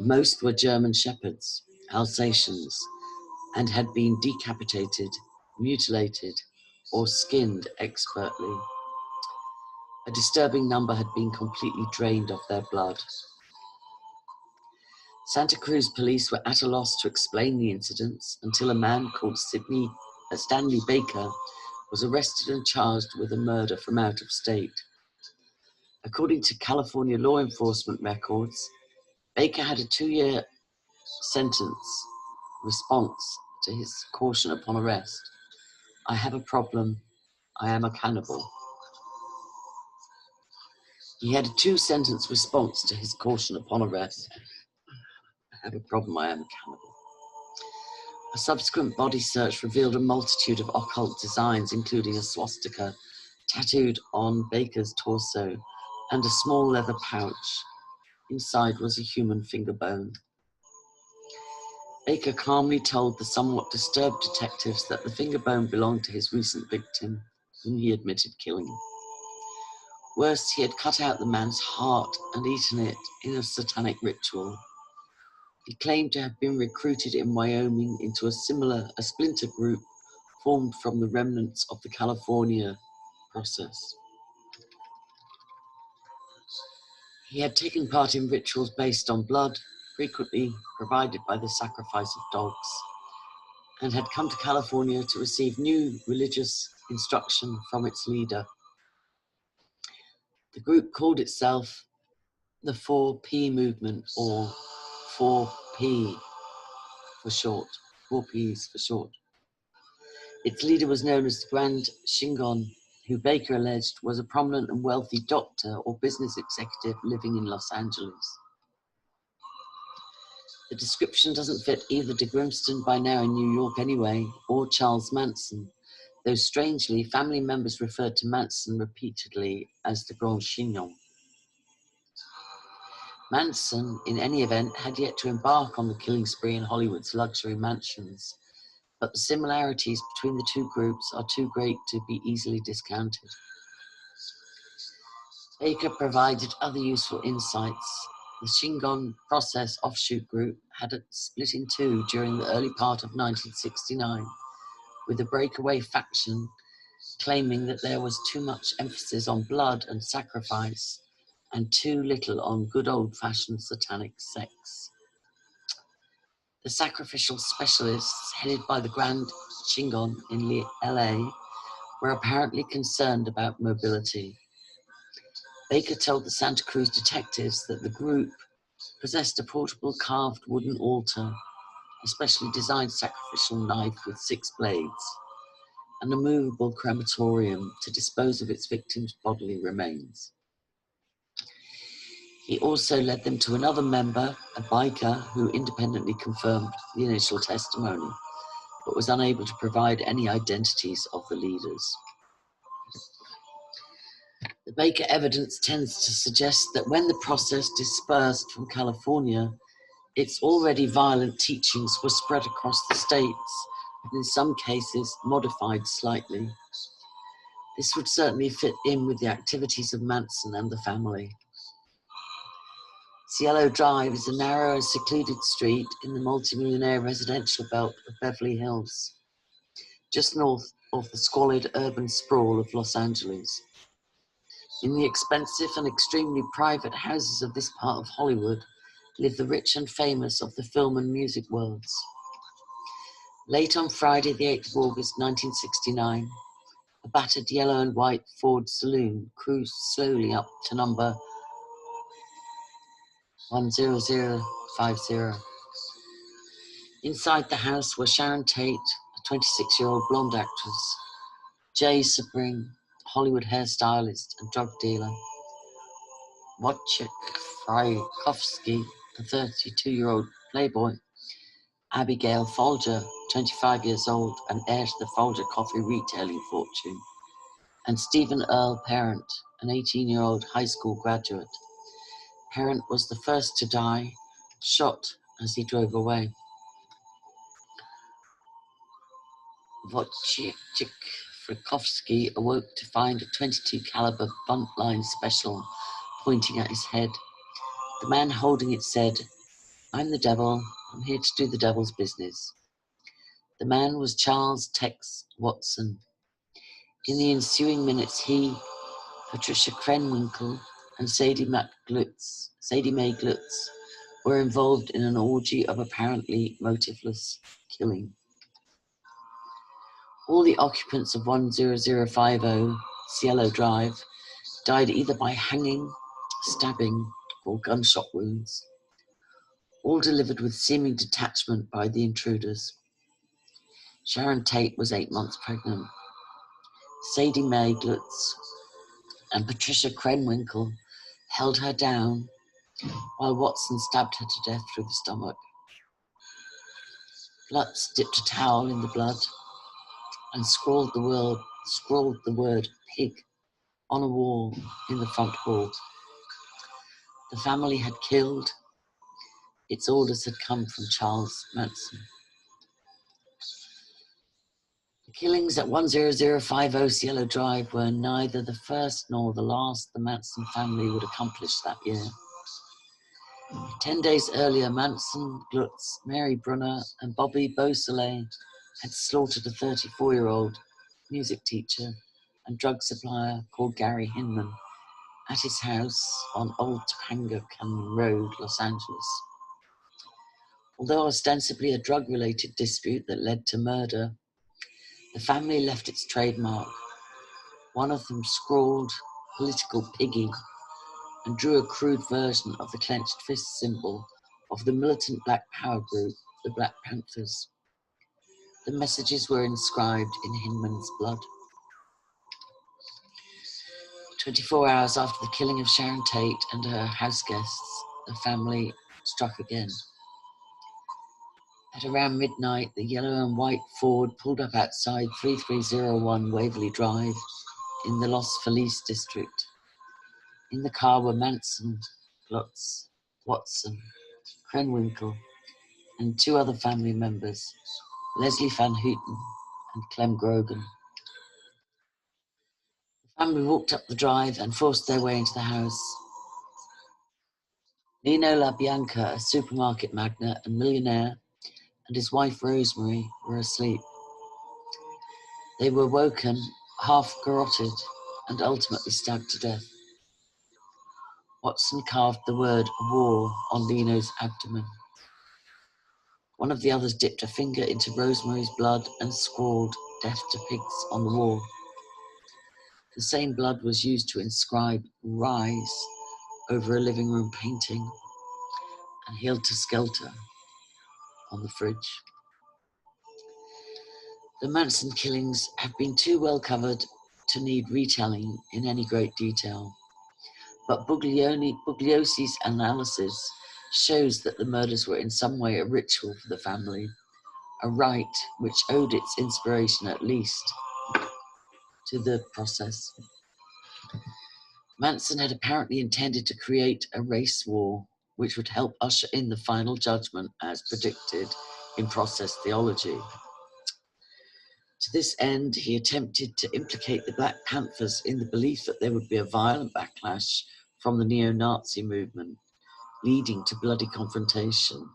Most were German shepherds, Alsatians, and had been decapitated, mutilated, or skinned expertly. A disturbing number had been completely drained of their blood. Santa Cruz police were at a loss to explain the incidents until a man called Stanley Baker was arrested and charged with a murder from out of state. According to California law enforcement records, Baker had a 2-year sentence response to his caution upon arrest. I have a problem. I am a cannibal. He had a 2-sentence response to his caution upon arrest. I have a problem. I am a cannibal. A subsequent body search revealed a multitude of occult designs, including a swastika tattooed on Baker's torso and a small leather pouch. Inside was a human finger bone. Baker calmly told the somewhat disturbed detectives that the finger bone belonged to his recent victim, whom he admitted killing. Worse, he had cut out the man's heart and eaten it in a satanic ritual. He claimed to have been recruited in Wyoming into a splinter group formed from the remnants of the California process. He had taken part in rituals based on blood, frequently provided by the sacrifice of dogs, and had come to California to receive new religious instruction from its leader. The group called itself the 4P movement, or 4P for short, 4Ps for short. Its leader was known as the Grand Shingon, who Baker alleged was a prominent and wealthy doctor or business executive living in Los Angeles. The description doesn't fit either de Grimston, by now in New York anyway, or Charles Manson, though strangely, family members referred to Manson repeatedly as the Grand Chignon. Manson, in any event, had yet to embark on the killing spree in Hollywood's luxury mansions, but the similarities between the two groups are too great to be easily discounted. Baker provided other useful insights. The Shingon Process offshoot group had split in two during the early part of 1969, with a breakaway faction claiming that there was too much emphasis on blood and sacrifice and too little on good old-fashioned satanic sex. The sacrificial specialists, headed by the Grand Shingon in LA, were apparently concerned about mobility. Baker told the Santa Cruz detectives that the group possessed a portable carved wooden altar, a specially designed sacrificial knife with 6 blades, and a movable crematorium to dispose of its victims' bodily remains. He also led them to another member, a biker, who independently confirmed the initial testimony, but was unable to provide any identities of the leaders. The Baker evidence tends to suggest that when the process dispersed from California, Its already violent teachings were spread across the states, and in some cases modified slightly. This would certainly fit in with the activities of Manson and the family. Cielo Drive is a narrow and secluded street in the multimillionaire residential belt of Beverly Hills, just north of the squalid urban sprawl of Los Angeles. In the expensive and extremely private houses of this part of Hollywood live the rich and famous of the film and music worlds. Late on Friday, the 8th of August, 1969, a battered yellow and white Ford saloon cruised slowly up to number 10050. Inside the house were Sharon Tate, a 26-year-old blonde actress, Jay Sebring, Hollywood hairstylist and drug dealer, Wojciech Frykowski, a 32-year-old playboy, Abigail Folger, 25 years old and heir to the Folger coffee retailing fortune, and Stephen Earl Parent, an 18-year-old high school graduate. Parent was the first to die, shot as he drove away. Wojciech Frykowski awoke to find a .22 caliber buntline special pointing at his head. The man holding it said, "I'm the devil. I'm here to do the devil's business." The man was Charles Tex Watson. In the ensuing minutes, he, Patricia Krenwinkel, and Sadie Mae Glutz were involved in an orgy of apparently motiveless killing. All the occupants of 10050 Cielo Drive died either by hanging, stabbing, or gunshot wounds, all delivered with seeming detachment by the intruders. Sharon Tate was 8 months pregnant. Sadie Mae Glutz and Patricia Krenwinkel held her down while Watson stabbed her to death through the stomach. Glutz dipped a towel in the blood and scrawled the word pig on a wall in the front hall. The family had killed. Its orders had come from Charles Manson. The killings at 10050 Cielo Drive were neither the first nor the last the Manson family would accomplish that year. 10 days earlier, Manson, Glutz, Mary Brunner, and Bobby Beausoleil had slaughtered a 34-year-old music teacher and drug supplier called Gary Hinman at his house on Old Topanga Canyon Road, Los Angeles. Although ostensibly a drug-related dispute that led to murder, the family left its trademark. One of them scrawled "political piggy" and drew a crude version of the clenched fist symbol of the militant black power group, the Black Panthers. The messages were inscribed in Hinman's blood. 24 hours after the killing of Sharon Tate and her house guests, the family struck again. At around midnight, the yellow and white Ford pulled up outside 3301 Waverly Drive in the Los Feliz district. In the car were Manson, Glutz, Watson, Krenwinkel, and 2 other family members, Leslie Van Houten and Clem Grogan. The family walked up the drive and forced their way into the house. Nino LaBianca, a supermarket magnate and millionaire, and his wife Rosemary were asleep. They were woken, half garroted, and ultimately stabbed to death. Watson carved the word "war" on Nino's abdomen. One of the others dipped a finger into Rosemary's blood and scrawled "death to pigs" on the wall. The same blood was used to inscribe "rise" over a living room painting and "helter skelter" on the fridge. The Manson killings have been too well covered to need retelling in any great detail, but Bugliosi's analysis shows that the murders were in some way a ritual for the family, a rite which owed its inspiration at least to the process. Manson had apparently intended to create a race war which would help usher in the final judgment as predicted in process theology. To this end, he attempted to implicate the Black Panthers in the belief that there would be a violent backlash from the neo-Nazi movement, leading to bloody confrontation.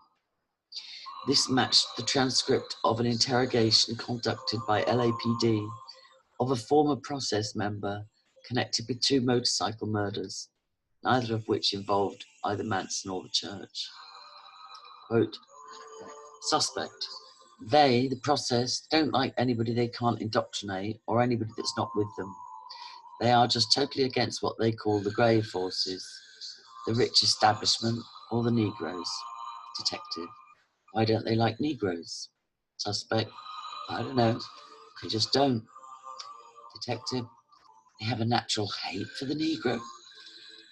This matched the transcript of an interrogation conducted by LAPD of a former process member connected with 2 motorcycle murders, neither of which involved either Manson or the church. Quote, suspect, they, the process, don't like anybody they can't indoctrinate or anybody that's not with them. They are just totally against what they call the grey forces, the rich establishment or the Negroes. Detective, why don't they like Negroes? Suspect, I don't know, they just don't. Detective, they have a natural hate for the Negro.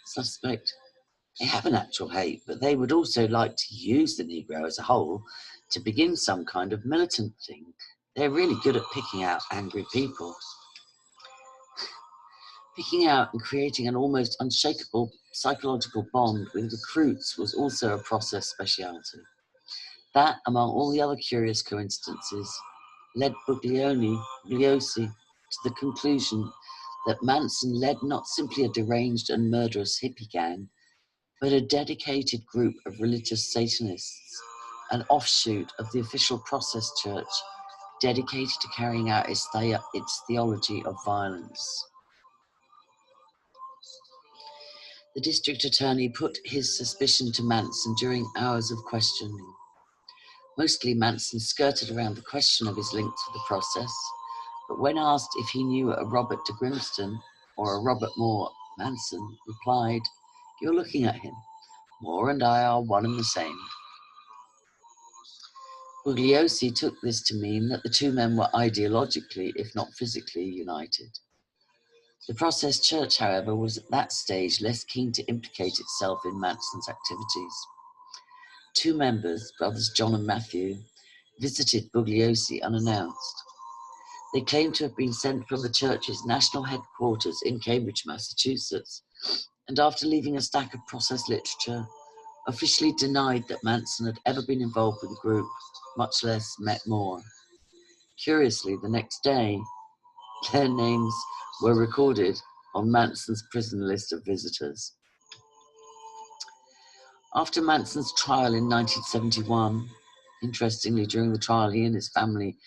Suspect, they have a natural hate, but they would also like to use the Negro as a whole to begin some kind of militant thing. They're really good at picking out angry people. Picking out and creating an almost unshakable psychological bond with recruits was also a process speciality. That, among all the other curious coincidences, led Bugliosi to the conclusion that Manson led not simply a deranged and murderous hippie gang, but a dedicated group of religious Satanists, an offshoot of the official process church dedicated to carrying out its theology of violence. The district attorney put his suspicion to Manson during hours of questioning. Mostly Manson skirted around the question of his link to the process, but when asked if he knew a Robert de Grimston or a Robert Moore, Manson replied, "You're looking at him. Moore and I are one and the same." Bugliosi took this to mean that the 2 men were ideologically, if not physically, united. The process church, however, was at that stage less keen to implicate itself in Manson's activities. 2 members, brothers John and Matthew, visited Bugliosi unannounced. They claimed to have been sent from the church's national headquarters in Cambridge, Massachusetts, and after leaving a stack of process literature, officially denied that Manson had ever been involved with the group, much less met Moore. Curiously, the next day, their names were recorded on Manson's prison list of visitors. After Manson's trial in 1971, interestingly, during the trial, he and his family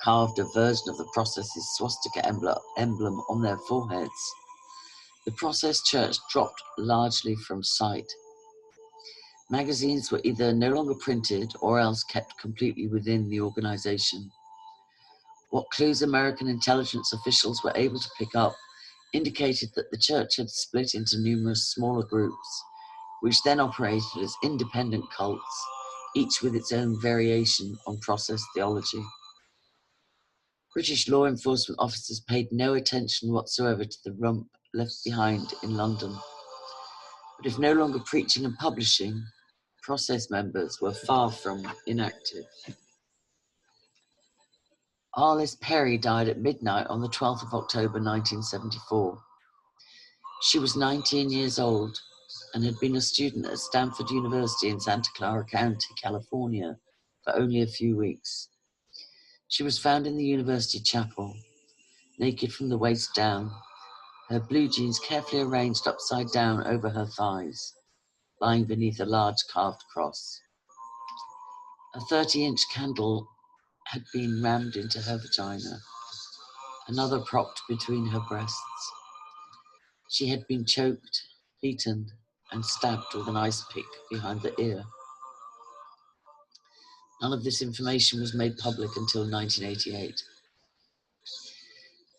carved a version of the process's swastika emblem on their foreheads. The process church dropped largely from sight. Magazines were either no longer printed or else kept completely within the organization. What clues American intelligence officials were able to pick up indicated that the church had split into numerous smaller groups, which then operated as independent cults, each with its own variation on process theology. British law enforcement officers paid no attention whatsoever to the rump left behind in London. But if no longer preaching and publishing, process members were far from inactive. Alice Perry died at midnight on the 12th of October 1974. She was 19 years old and had been a student at Stanford University in Santa Clara County, California, for only a few weeks. She was found in the university chapel, naked from the waist down, her blue jeans carefully arranged upside down over her thighs, lying beneath a large carved cross. A 30-inch candle had been rammed into her vagina, another propped between her breasts. She had been choked, beaten, and stabbed with an ice pick behind the ear. None of this information was made public until 1988.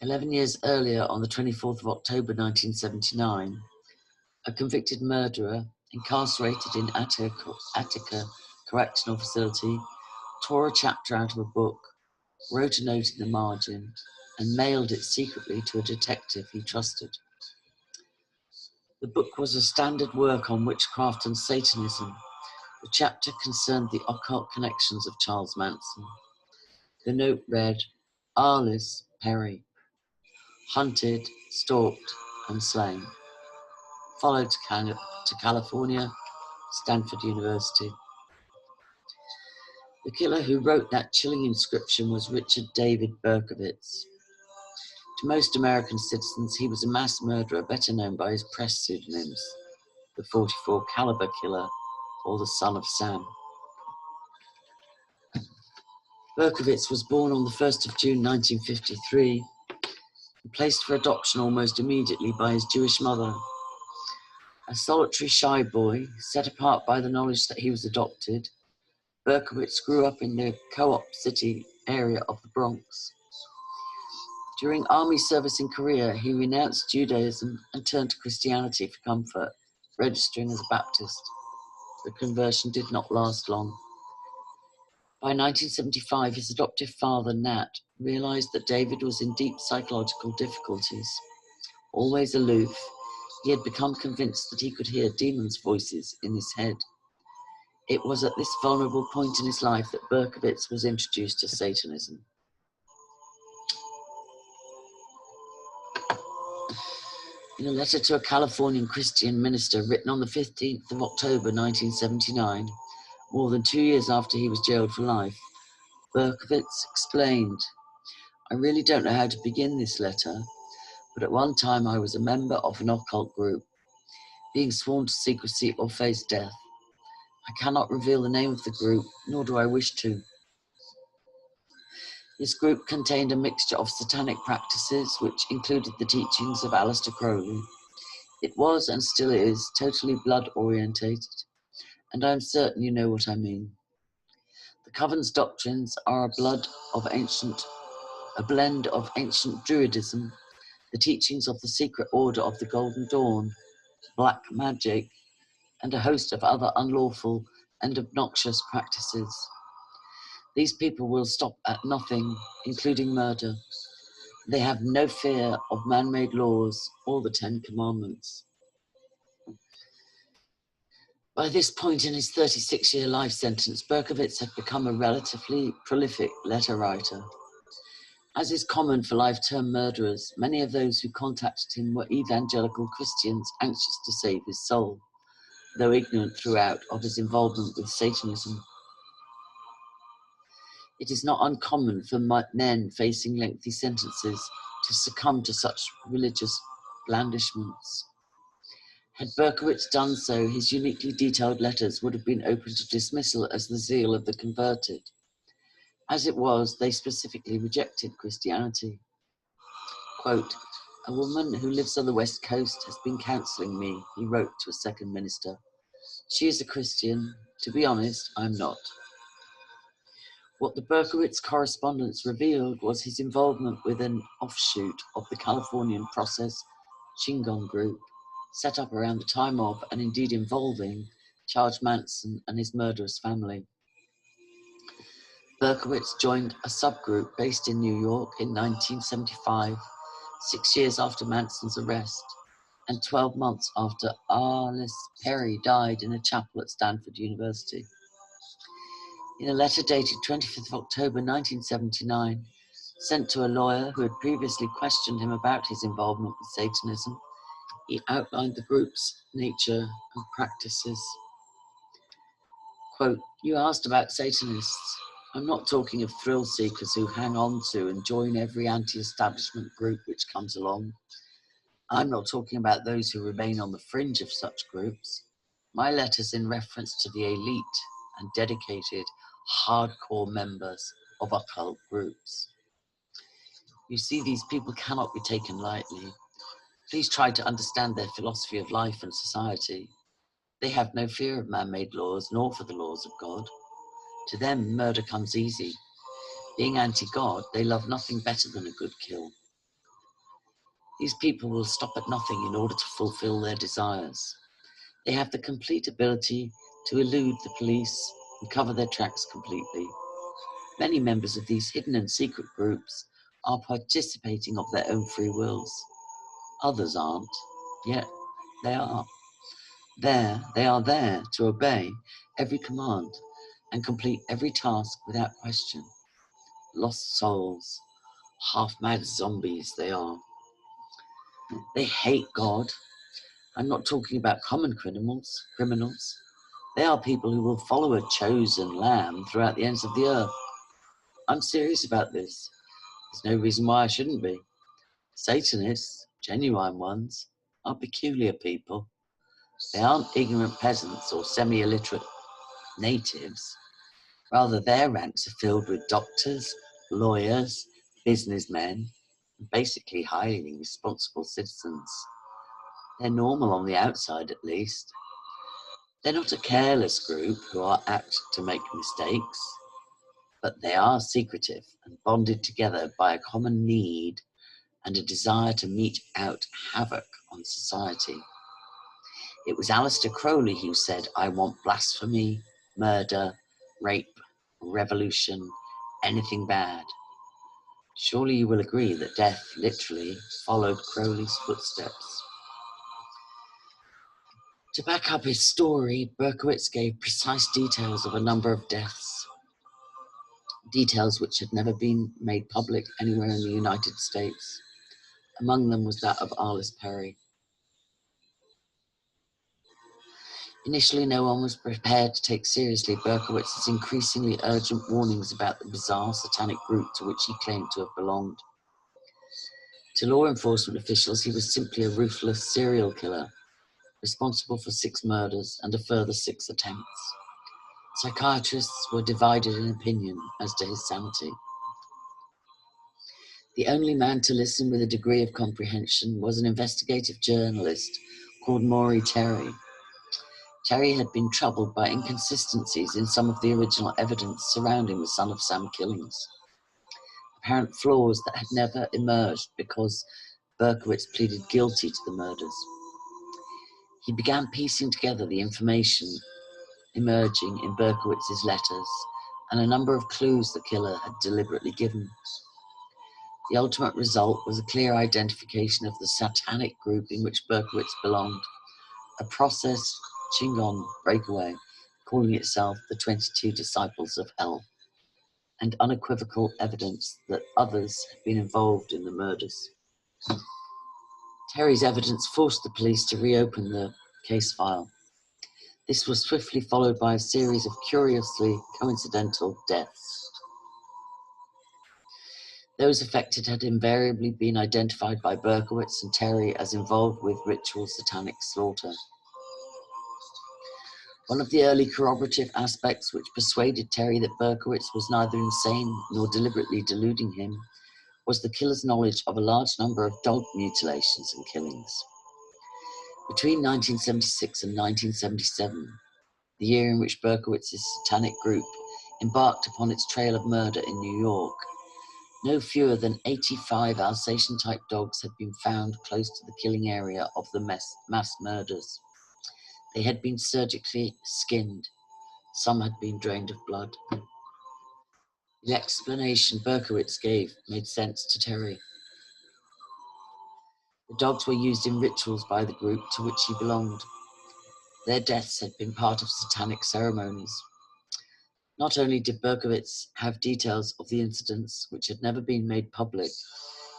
11 years earlier, on the 24th of October 1979, a convicted murderer incarcerated in Attica Correctional Facility tore a chapter out of a book, wrote a note in the margin, and mailed it secretly to a detective he trusted. The book was a standard work on witchcraft and Satanism. The chapter concerned the occult connections of Charles Manson. The note read, Alice Perry, hunted, stalked, and slain. Followed to California, Stanford University. The killer who wrote that chilling inscription was Richard David Berkowitz. To most American citizens, he was a mass murderer better known by his press pseudonyms, the 44 Caliber Killer or the Son of Sam. Berkowitz was born on the 1st of June 1953 and placed for adoption almost immediately by his Jewish mother. A solitary, shy boy, set apart by the knowledge that he was adopted, Berkowitz grew up in the Co-op City area of the Bronx. During army service in Korea, he renounced Judaism and turned to Christianity for comfort, registering as a Baptist. The conversion did not last long. By 1975, his adoptive father, Nat, realized that David was in deep psychological difficulties. Always aloof, he had become convinced that he could hear demons' voices in his head. It was at this vulnerable point in his life that Berkowitz was introduced to Satanism. In a letter to a Californian Christian minister written on the 15th of October 1979, more than 2 years after he was jailed for life, Berkowitz explained, "I really don't know how to begin this letter, but at one time I was a member of an occult group, being sworn to secrecy or face death. I cannot reveal the name of the group, nor do I wish to. This group contained a mixture of satanic practices, which included the teachings of Aleister Crowley. It was, and still is, totally blood-orientated, and I am certain you know what I mean. The Coven's doctrines are a blend of ancient Druidism, the teachings of the secret order of the Golden Dawn, black magic, and a host of other unlawful and obnoxious practices. These people will stop at nothing, including murder. They have no fear of man-made laws or the 10 Commandments." By this point in his 36-year life sentence, Berkowitz had become a relatively prolific letter writer. As is common for life-term murderers, many of those who contacted him were evangelical Christians anxious to save his soul, though ignorant throughout of his involvement with Satanism. It is not uncommon for men facing lengthy sentences to succumb to such religious blandishments. Had Berkowitz done so, his uniquely detailed letters would have been open to dismissal as the zeal of the converted. As it was, they specifically rejected Christianity. Quote, "A woman who lives on the West Coast has been counseling me," he wrote to a second minister. "She is a Christian. To be honest, I'm not." What the Berkowitz correspondence revealed was his involvement with an offshoot of the Californian Process Shingon group, set up around the time of, and indeed involving, Charles Manson and his murderous family. Berkowitz joined a subgroup based in New York in 1975, 6 years after Manson's arrest, and 12 months after Alice Perry died in a chapel at Stanford University. In a letter dated 25th of October 1979, sent to a lawyer who had previously questioned him about his involvement with Satanism, he outlined the group's nature and practices. Quote, "You asked about Satanists. I'm not talking of thrill seekers who hang on to and join every anti-establishment group which comes along. I'm not talking about those who remain on the fringe of such groups. My letter's in reference to the elite and dedicated hardcore members of occult groups. You see, these people cannot be taken lightly. Please try to understand their philosophy of life and society. They have no fear of man-made laws, nor for the laws of God. To them, murder comes easy. Being anti-God, they love nothing better than a good kill. These people will stop at nothing in order to fulfill their desires. They have the complete ability to elude the police and cover their tracks completely. Many members of these hidden and secret groups are participating of their own free wills. Others aren't, yet they are. They are there to obey every command and complete every task without question. Lost souls, half-mad zombies they are. They hate God. I'm not talking about common criminals. They are people who will follow a chosen lamb throughout the ends of the earth. I'm serious about this. There's no reason why I shouldn't be. Satanists, genuine ones, are peculiar people. They aren't ignorant peasants or semi-illiterate natives. Rather, their ranks are filled with doctors, lawyers, businessmen, and basically highly responsible citizens. They're normal on the outside, at least. They're not a careless group who are apt to make mistakes, but they are secretive and bonded together by a common need and a desire to mete out havoc on society. It was Aleister Crowley who said, "I want blasphemy, murder, rape, revolution, anything bad." Surely you will agree that death literally followed Crowley's footsteps. To back up his story, Berkowitz gave precise details of a number of deaths, details which had never been made public anywhere in the United States. Among them was that of Alice Perry. Initially, no one was prepared to take seriously Berkowitz's increasingly urgent warnings about the bizarre satanic group to which he claimed to have belonged. To law enforcement officials, he was simply a ruthless serial killer, responsible for 6 murders and a further 6 attempts. Psychiatrists were divided in opinion as to his sanity. The only man to listen with a degree of comprehension was an investigative journalist called Maury Terry. Terry had been troubled by inconsistencies in some of the original evidence surrounding the Son of Sam killings, apparent flaws that had never emerged because Berkowitz pleaded guilty to the murders. He began piecing together the information emerging in Berkowitz's letters and a number of clues the killer had deliberately given. The ultimate result was a clear identification of the satanic group in which Berkowitz belonged, a processed Qigong breakaway calling itself the 22 Disciples of Hell, and unequivocal evidence that others had been involved in the murders. Terry's evidence forced the police to reopen the case file. This was swiftly followed by a series of curiously coincidental deaths. Those affected had invariably been identified by Berkowitz and Terry as involved with ritual satanic slaughter. One of the early corroborative aspects which persuaded Terry that Berkowitz was neither insane nor deliberately deluding him was the killer's knowledge of a large number of dog mutilations and killings. Between 1976 and 1977, the year in which Berkowitz's satanic group embarked upon its trail of murder in New York, no fewer than 85 Alsatian-type dogs had been found close to the killing area of the mass murders. They had been surgically skinned. Some had been drained of blood. The explanation Berkowitz gave made sense to Terry. The dogs were used in rituals by the group to which he belonged. Their deaths had been part of satanic ceremonies. Not only did Berkowitz have details of the incidents which had never been made public,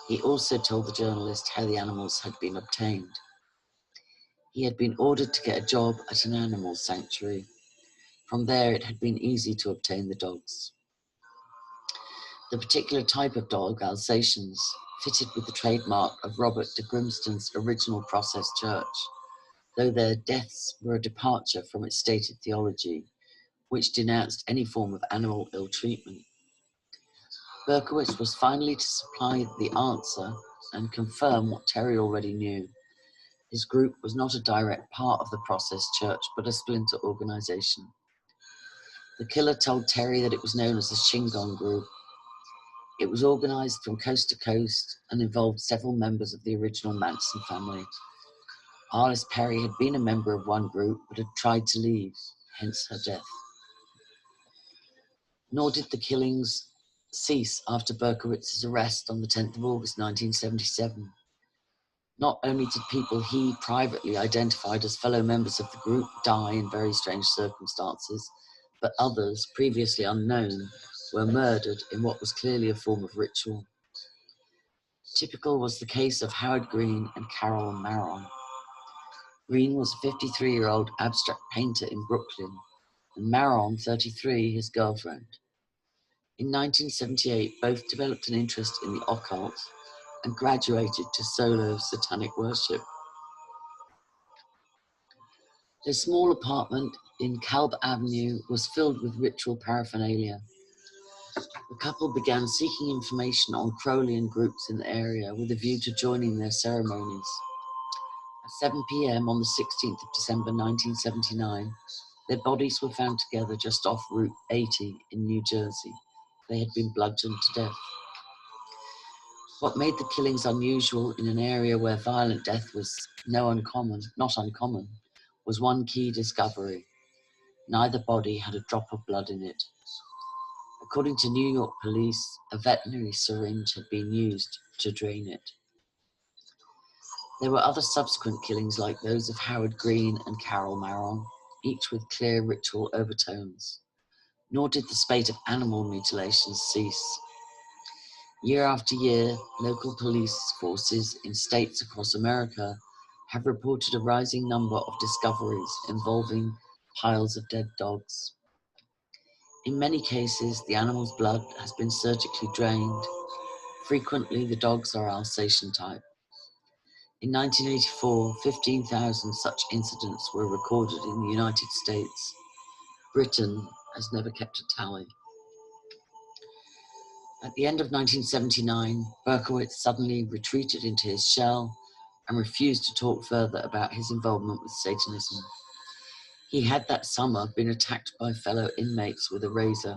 he also told the journalist how the animals had been obtained. He had been ordered to get a job at an animal sanctuary. From there, it had been easy to obtain the dogs. The particular type of dog, Alsatians, fitted with the trademark of Robert de Grimston's original process church, though their deaths were a departure from its stated theology, which denounced any form of animal ill-treatment. Berkowitz was finally to supply the answer and confirm what Terry already knew. His group was not a direct part of the process church, but a splinter organization. The killer told Terry that it was known as the Qigong group. It was organized from coast to coast and involved several members of the original Manson family. Alice Perry had been a member of one group, but had tried to leave, hence her death. Nor did the killings cease after Berkowitz's arrest on the 10th of August 1977. Not only did people he privately identified as fellow members of the group die in very strange circumstances, but others, previously unknown, were murdered in what was clearly a form of ritual. Typical was the case of Howard Green and Carol Maron. Green was a 53-year-old abstract painter in Brooklyn, and Maron, 33, his girlfriend. In 1978, both developed an interest in the occult and graduated to solo satanic worship. Their small apartment in Kalb Avenue was filled with ritual paraphernalia. The couple began seeking information on Crowleyan groups in the area with a view to joining their ceremonies. At 7 p.m. on the 16th of December 1979, their bodies were found together just off Route 80 in New Jersey. They had been bludgeoned to death. What made the killings unusual in an area where violent death was not uncommon, was one key discovery. Neither body had a drop of blood in it. According to New York police, a veterinary syringe had been used to drain it. There were other subsequent killings like those of Howard Green and Carol Maron, each with clear ritual overtones. Nor did the spate of animal mutilations cease. Year after year, local police forces in states across America have reported a rising number of discoveries involving piles of dead dogs. In many cases, the animal's blood has been surgically drained. Frequently, the dogs are Alsatian type. In 1984, 15,000 such incidents were recorded in the United States. Britain has never kept a tally. At the end of 1979, Berkowitz suddenly retreated into his shell and refused to talk further about his involvement with Satanism. He had that summer been attacked by fellow inmates with a razor.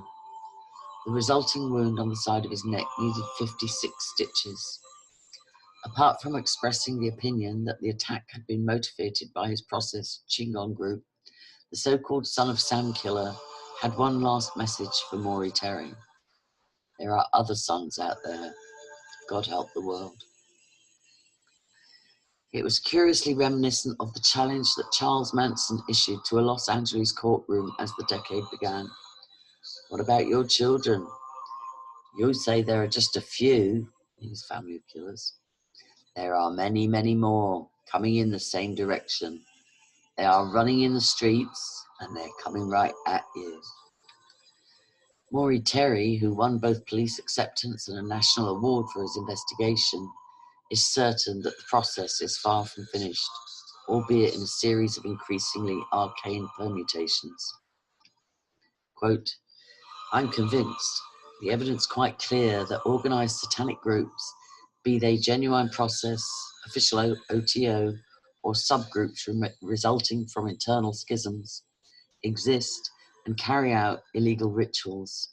The resulting wound on the side of his neck needed 56 stitches. Apart from expressing the opinion that the attack had been motivated by his process Chingon group, the so-called Son of Sam killer had one last message for Maury Terry. There are other sons out there. God help the world. It was curiously reminiscent of the challenge that Charles Manson issued to a Los Angeles courtroom as the decade began. What about your children? You say there are just a few in his family of killers. There are many, many more coming in the same direction. They are running in the streets and they're coming right at you. Maury Terry, who won both police acceptance and a national award for his investigation, is certain that the process is far from finished, albeit in a series of increasingly arcane permutations. Quote, I'm convinced, the evidence quite clear that organized satanic groups, be they genuine process, official OTO, or subgroups resulting from internal schisms, exist and carry out illegal rituals.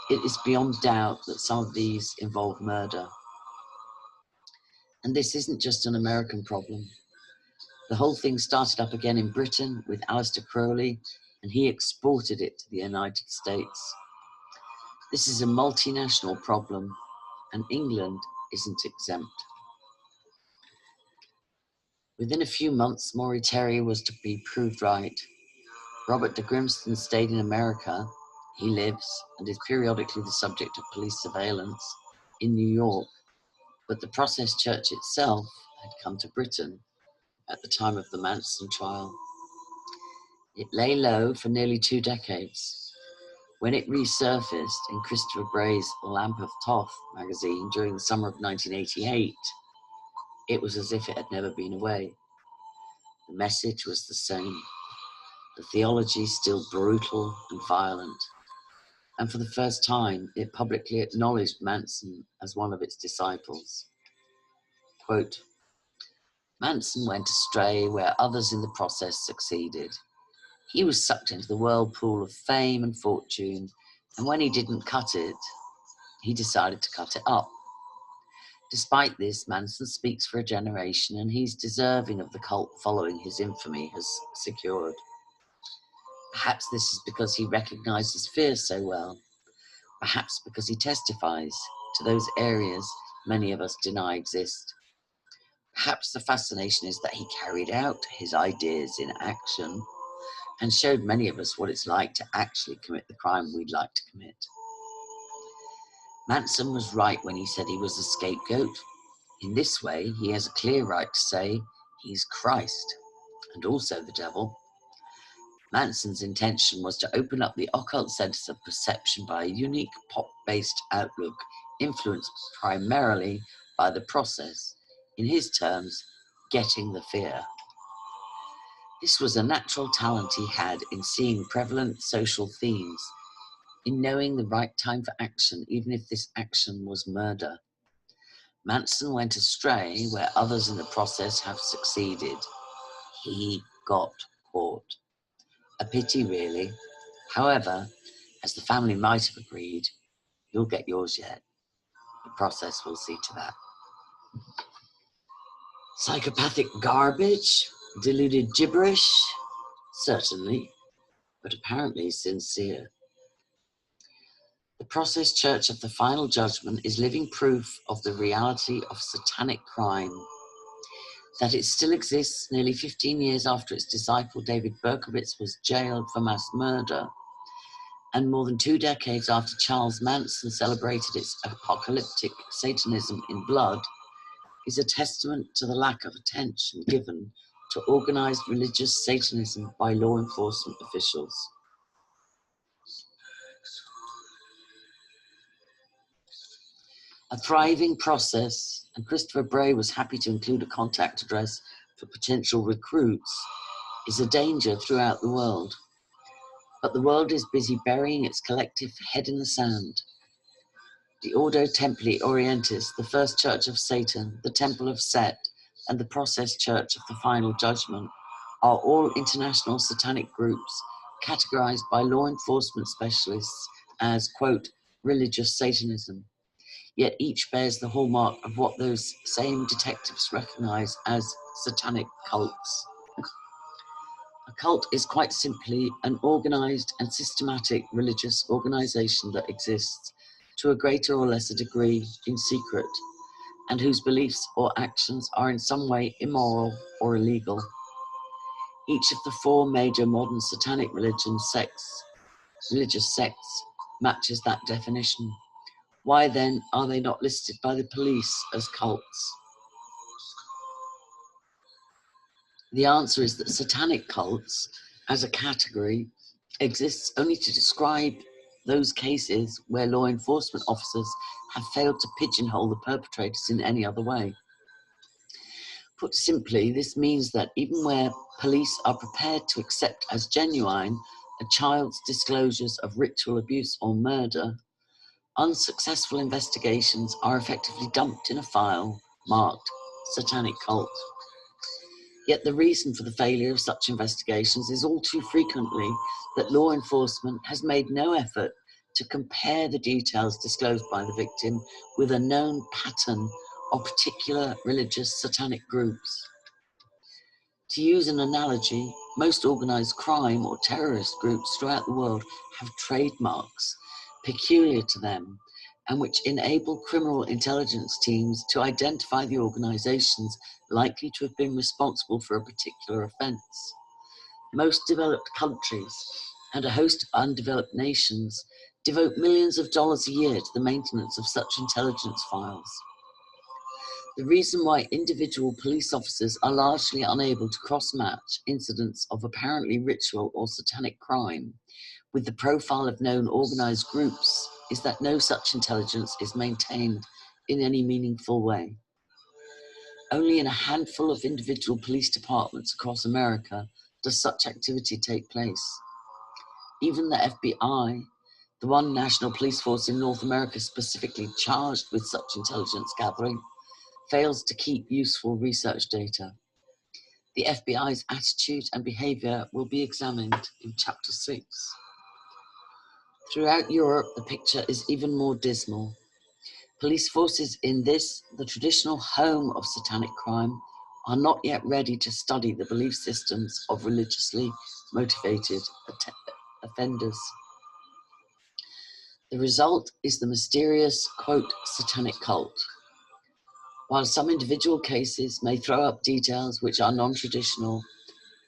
It is beyond doubt that some of these involve murder. And this isn't just an American problem. The whole thing started up again in Britain with Aleister Crowley, and he exported it to the United States. This is a multinational problem, and England isn't exempt. Within a few months, Maury Terry was to be proved right. Robert de Grimston stayed in America. He lives and is periodically the subject of police surveillance in New York, but the Process Church itself had come to Britain at the time of the Manson trial. It lay low for nearly 2 decades. When it resurfaced in Christopher Bray's Lamp of Thoth magazine during the summer of 1988, it was as if it had never been away. The message was the same. The theology still brutal and violent. And for the first time, it publicly acknowledged Manson as one of its disciples. Quote, Manson went astray where others in the process succeeded. He was sucked into the whirlpool of fame and fortune, and when he didn't cut it, he decided to cut it up. Despite this, Manson speaks for a generation, and he's deserving of the cult following his infamy has secured. Perhaps this is because he recognizes fear so well. Perhaps because he testifies to those areas many of us deny exist. Perhaps the fascination is that he carried out his ideas in action and showed many of us what it's like to actually commit the crime we'd like to commit. Manson was right when he said he was a scapegoat. In this way, he has a clear right to say he's Christ, and also the devil. Manson's intention was to open up the occult sense of perception by a unique pop-based outlook influenced primarily by the process, in his terms, getting the fear. This was a natural talent he had in seeing prevalent social themes, in knowing the right time for action, even if this action was murder. Manson went astray where others in the process have succeeded. He got caught. A pity, really. However, as the family might have agreed, you'll get yours yet. The process will see to that. Psychopathic garbage? Deluded gibberish? Certainly, but apparently sincere. The Process Church of the Final Judgment is living proof of the reality of satanic crime. That it still exists nearly 15 years after its disciple David Berkowitz was jailed for mass murder, and more than 2 decades after Charles Manson celebrated its apocalyptic Satanism in blood, is a testament to the lack of attention given to organized religious Satanism by law enforcement officials. A thriving process, and Christopher Bray was happy to include a contact address for potential recruits, is a danger throughout the world. But the world is busy burying its collective head in the sand. The Ordo Templi Orientis, the First Church of Satan, the Temple of Set, and the Process Church of the Final Judgment are all international satanic groups categorized by law enforcement specialists as, quote, religious Satanism. Yet each bears the hallmark of what those same detectives recognize as satanic cults. A cult is quite simply an organized and systematic religious organization that exists to a greater or lesser degree in secret, and whose beliefs or actions are in some way immoral or illegal. Each of the 4 major modern satanic religious sects matches that definition. Why then are they not listed by the police as cults? The answer is that satanic cults, as a category, exists only to describe those cases where law enforcement officers have failed to pigeonhole the perpetrators in any other way. Put simply, this means that even where police are prepared to accept as genuine a child's disclosures of ritual abuse or murder, unsuccessful investigations are effectively dumped in a file marked Satanic Cult. Yet the reason for the failure of such investigations is all too frequently that law enforcement has made no effort to compare the details disclosed by the victim with a known pattern of particular religious satanic groups. To use an analogy, most organized crime or terrorist groups throughout the world have trademarks peculiar to them and which enable criminal intelligence teams to identify the organizations likely to have been responsible for a particular offense. Most developed countries and a host of undeveloped nations devote millions of dollars a year to the maintenance of such intelligence files. The reason why individual police officers are largely unable to cross-match incidents of apparently ritual or satanic crime with the profile of known organized groups is that no such intelligence is maintained in any meaningful way. Only in a handful of individual police departments across America does such activity take place. Even the FBI, the one national police force in North America specifically charged with such intelligence gathering, fails to keep useful research data. The FBI's attitude and behavior will be examined in Chapter 6. Throughout Europe, the picture is even more dismal. Police forces in this, the traditional home of satanic crime, are not yet ready to study the belief systems of religiously motivated offenders. The result is the mysterious, quote, satanic cult. While some individual cases may throw up details which are non-traditional,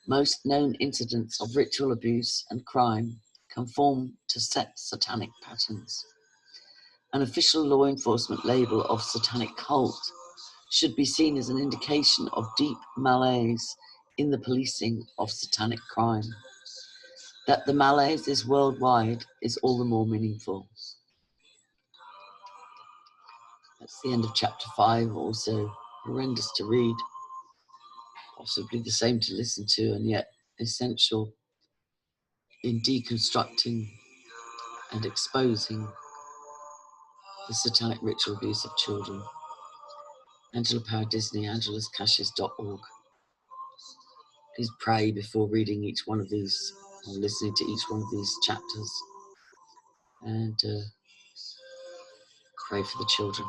most known incidents of ritual abuse and crime conform to set satanic patterns. An official law enforcement label of satanic cult should be seen as an indication of deep malaise in the policing of satanic crime. That the malaise is worldwide is all the more meaningful. That's the end of chapter 5, also horrendous to read, possibly the same to listen to, and yet essential in deconstructing and exposing the satanic ritual abuse of children. Angela Power Disney, angelascashes.org. Please pray before reading each one of these, or listening to each one of these chapters, and pray for the children.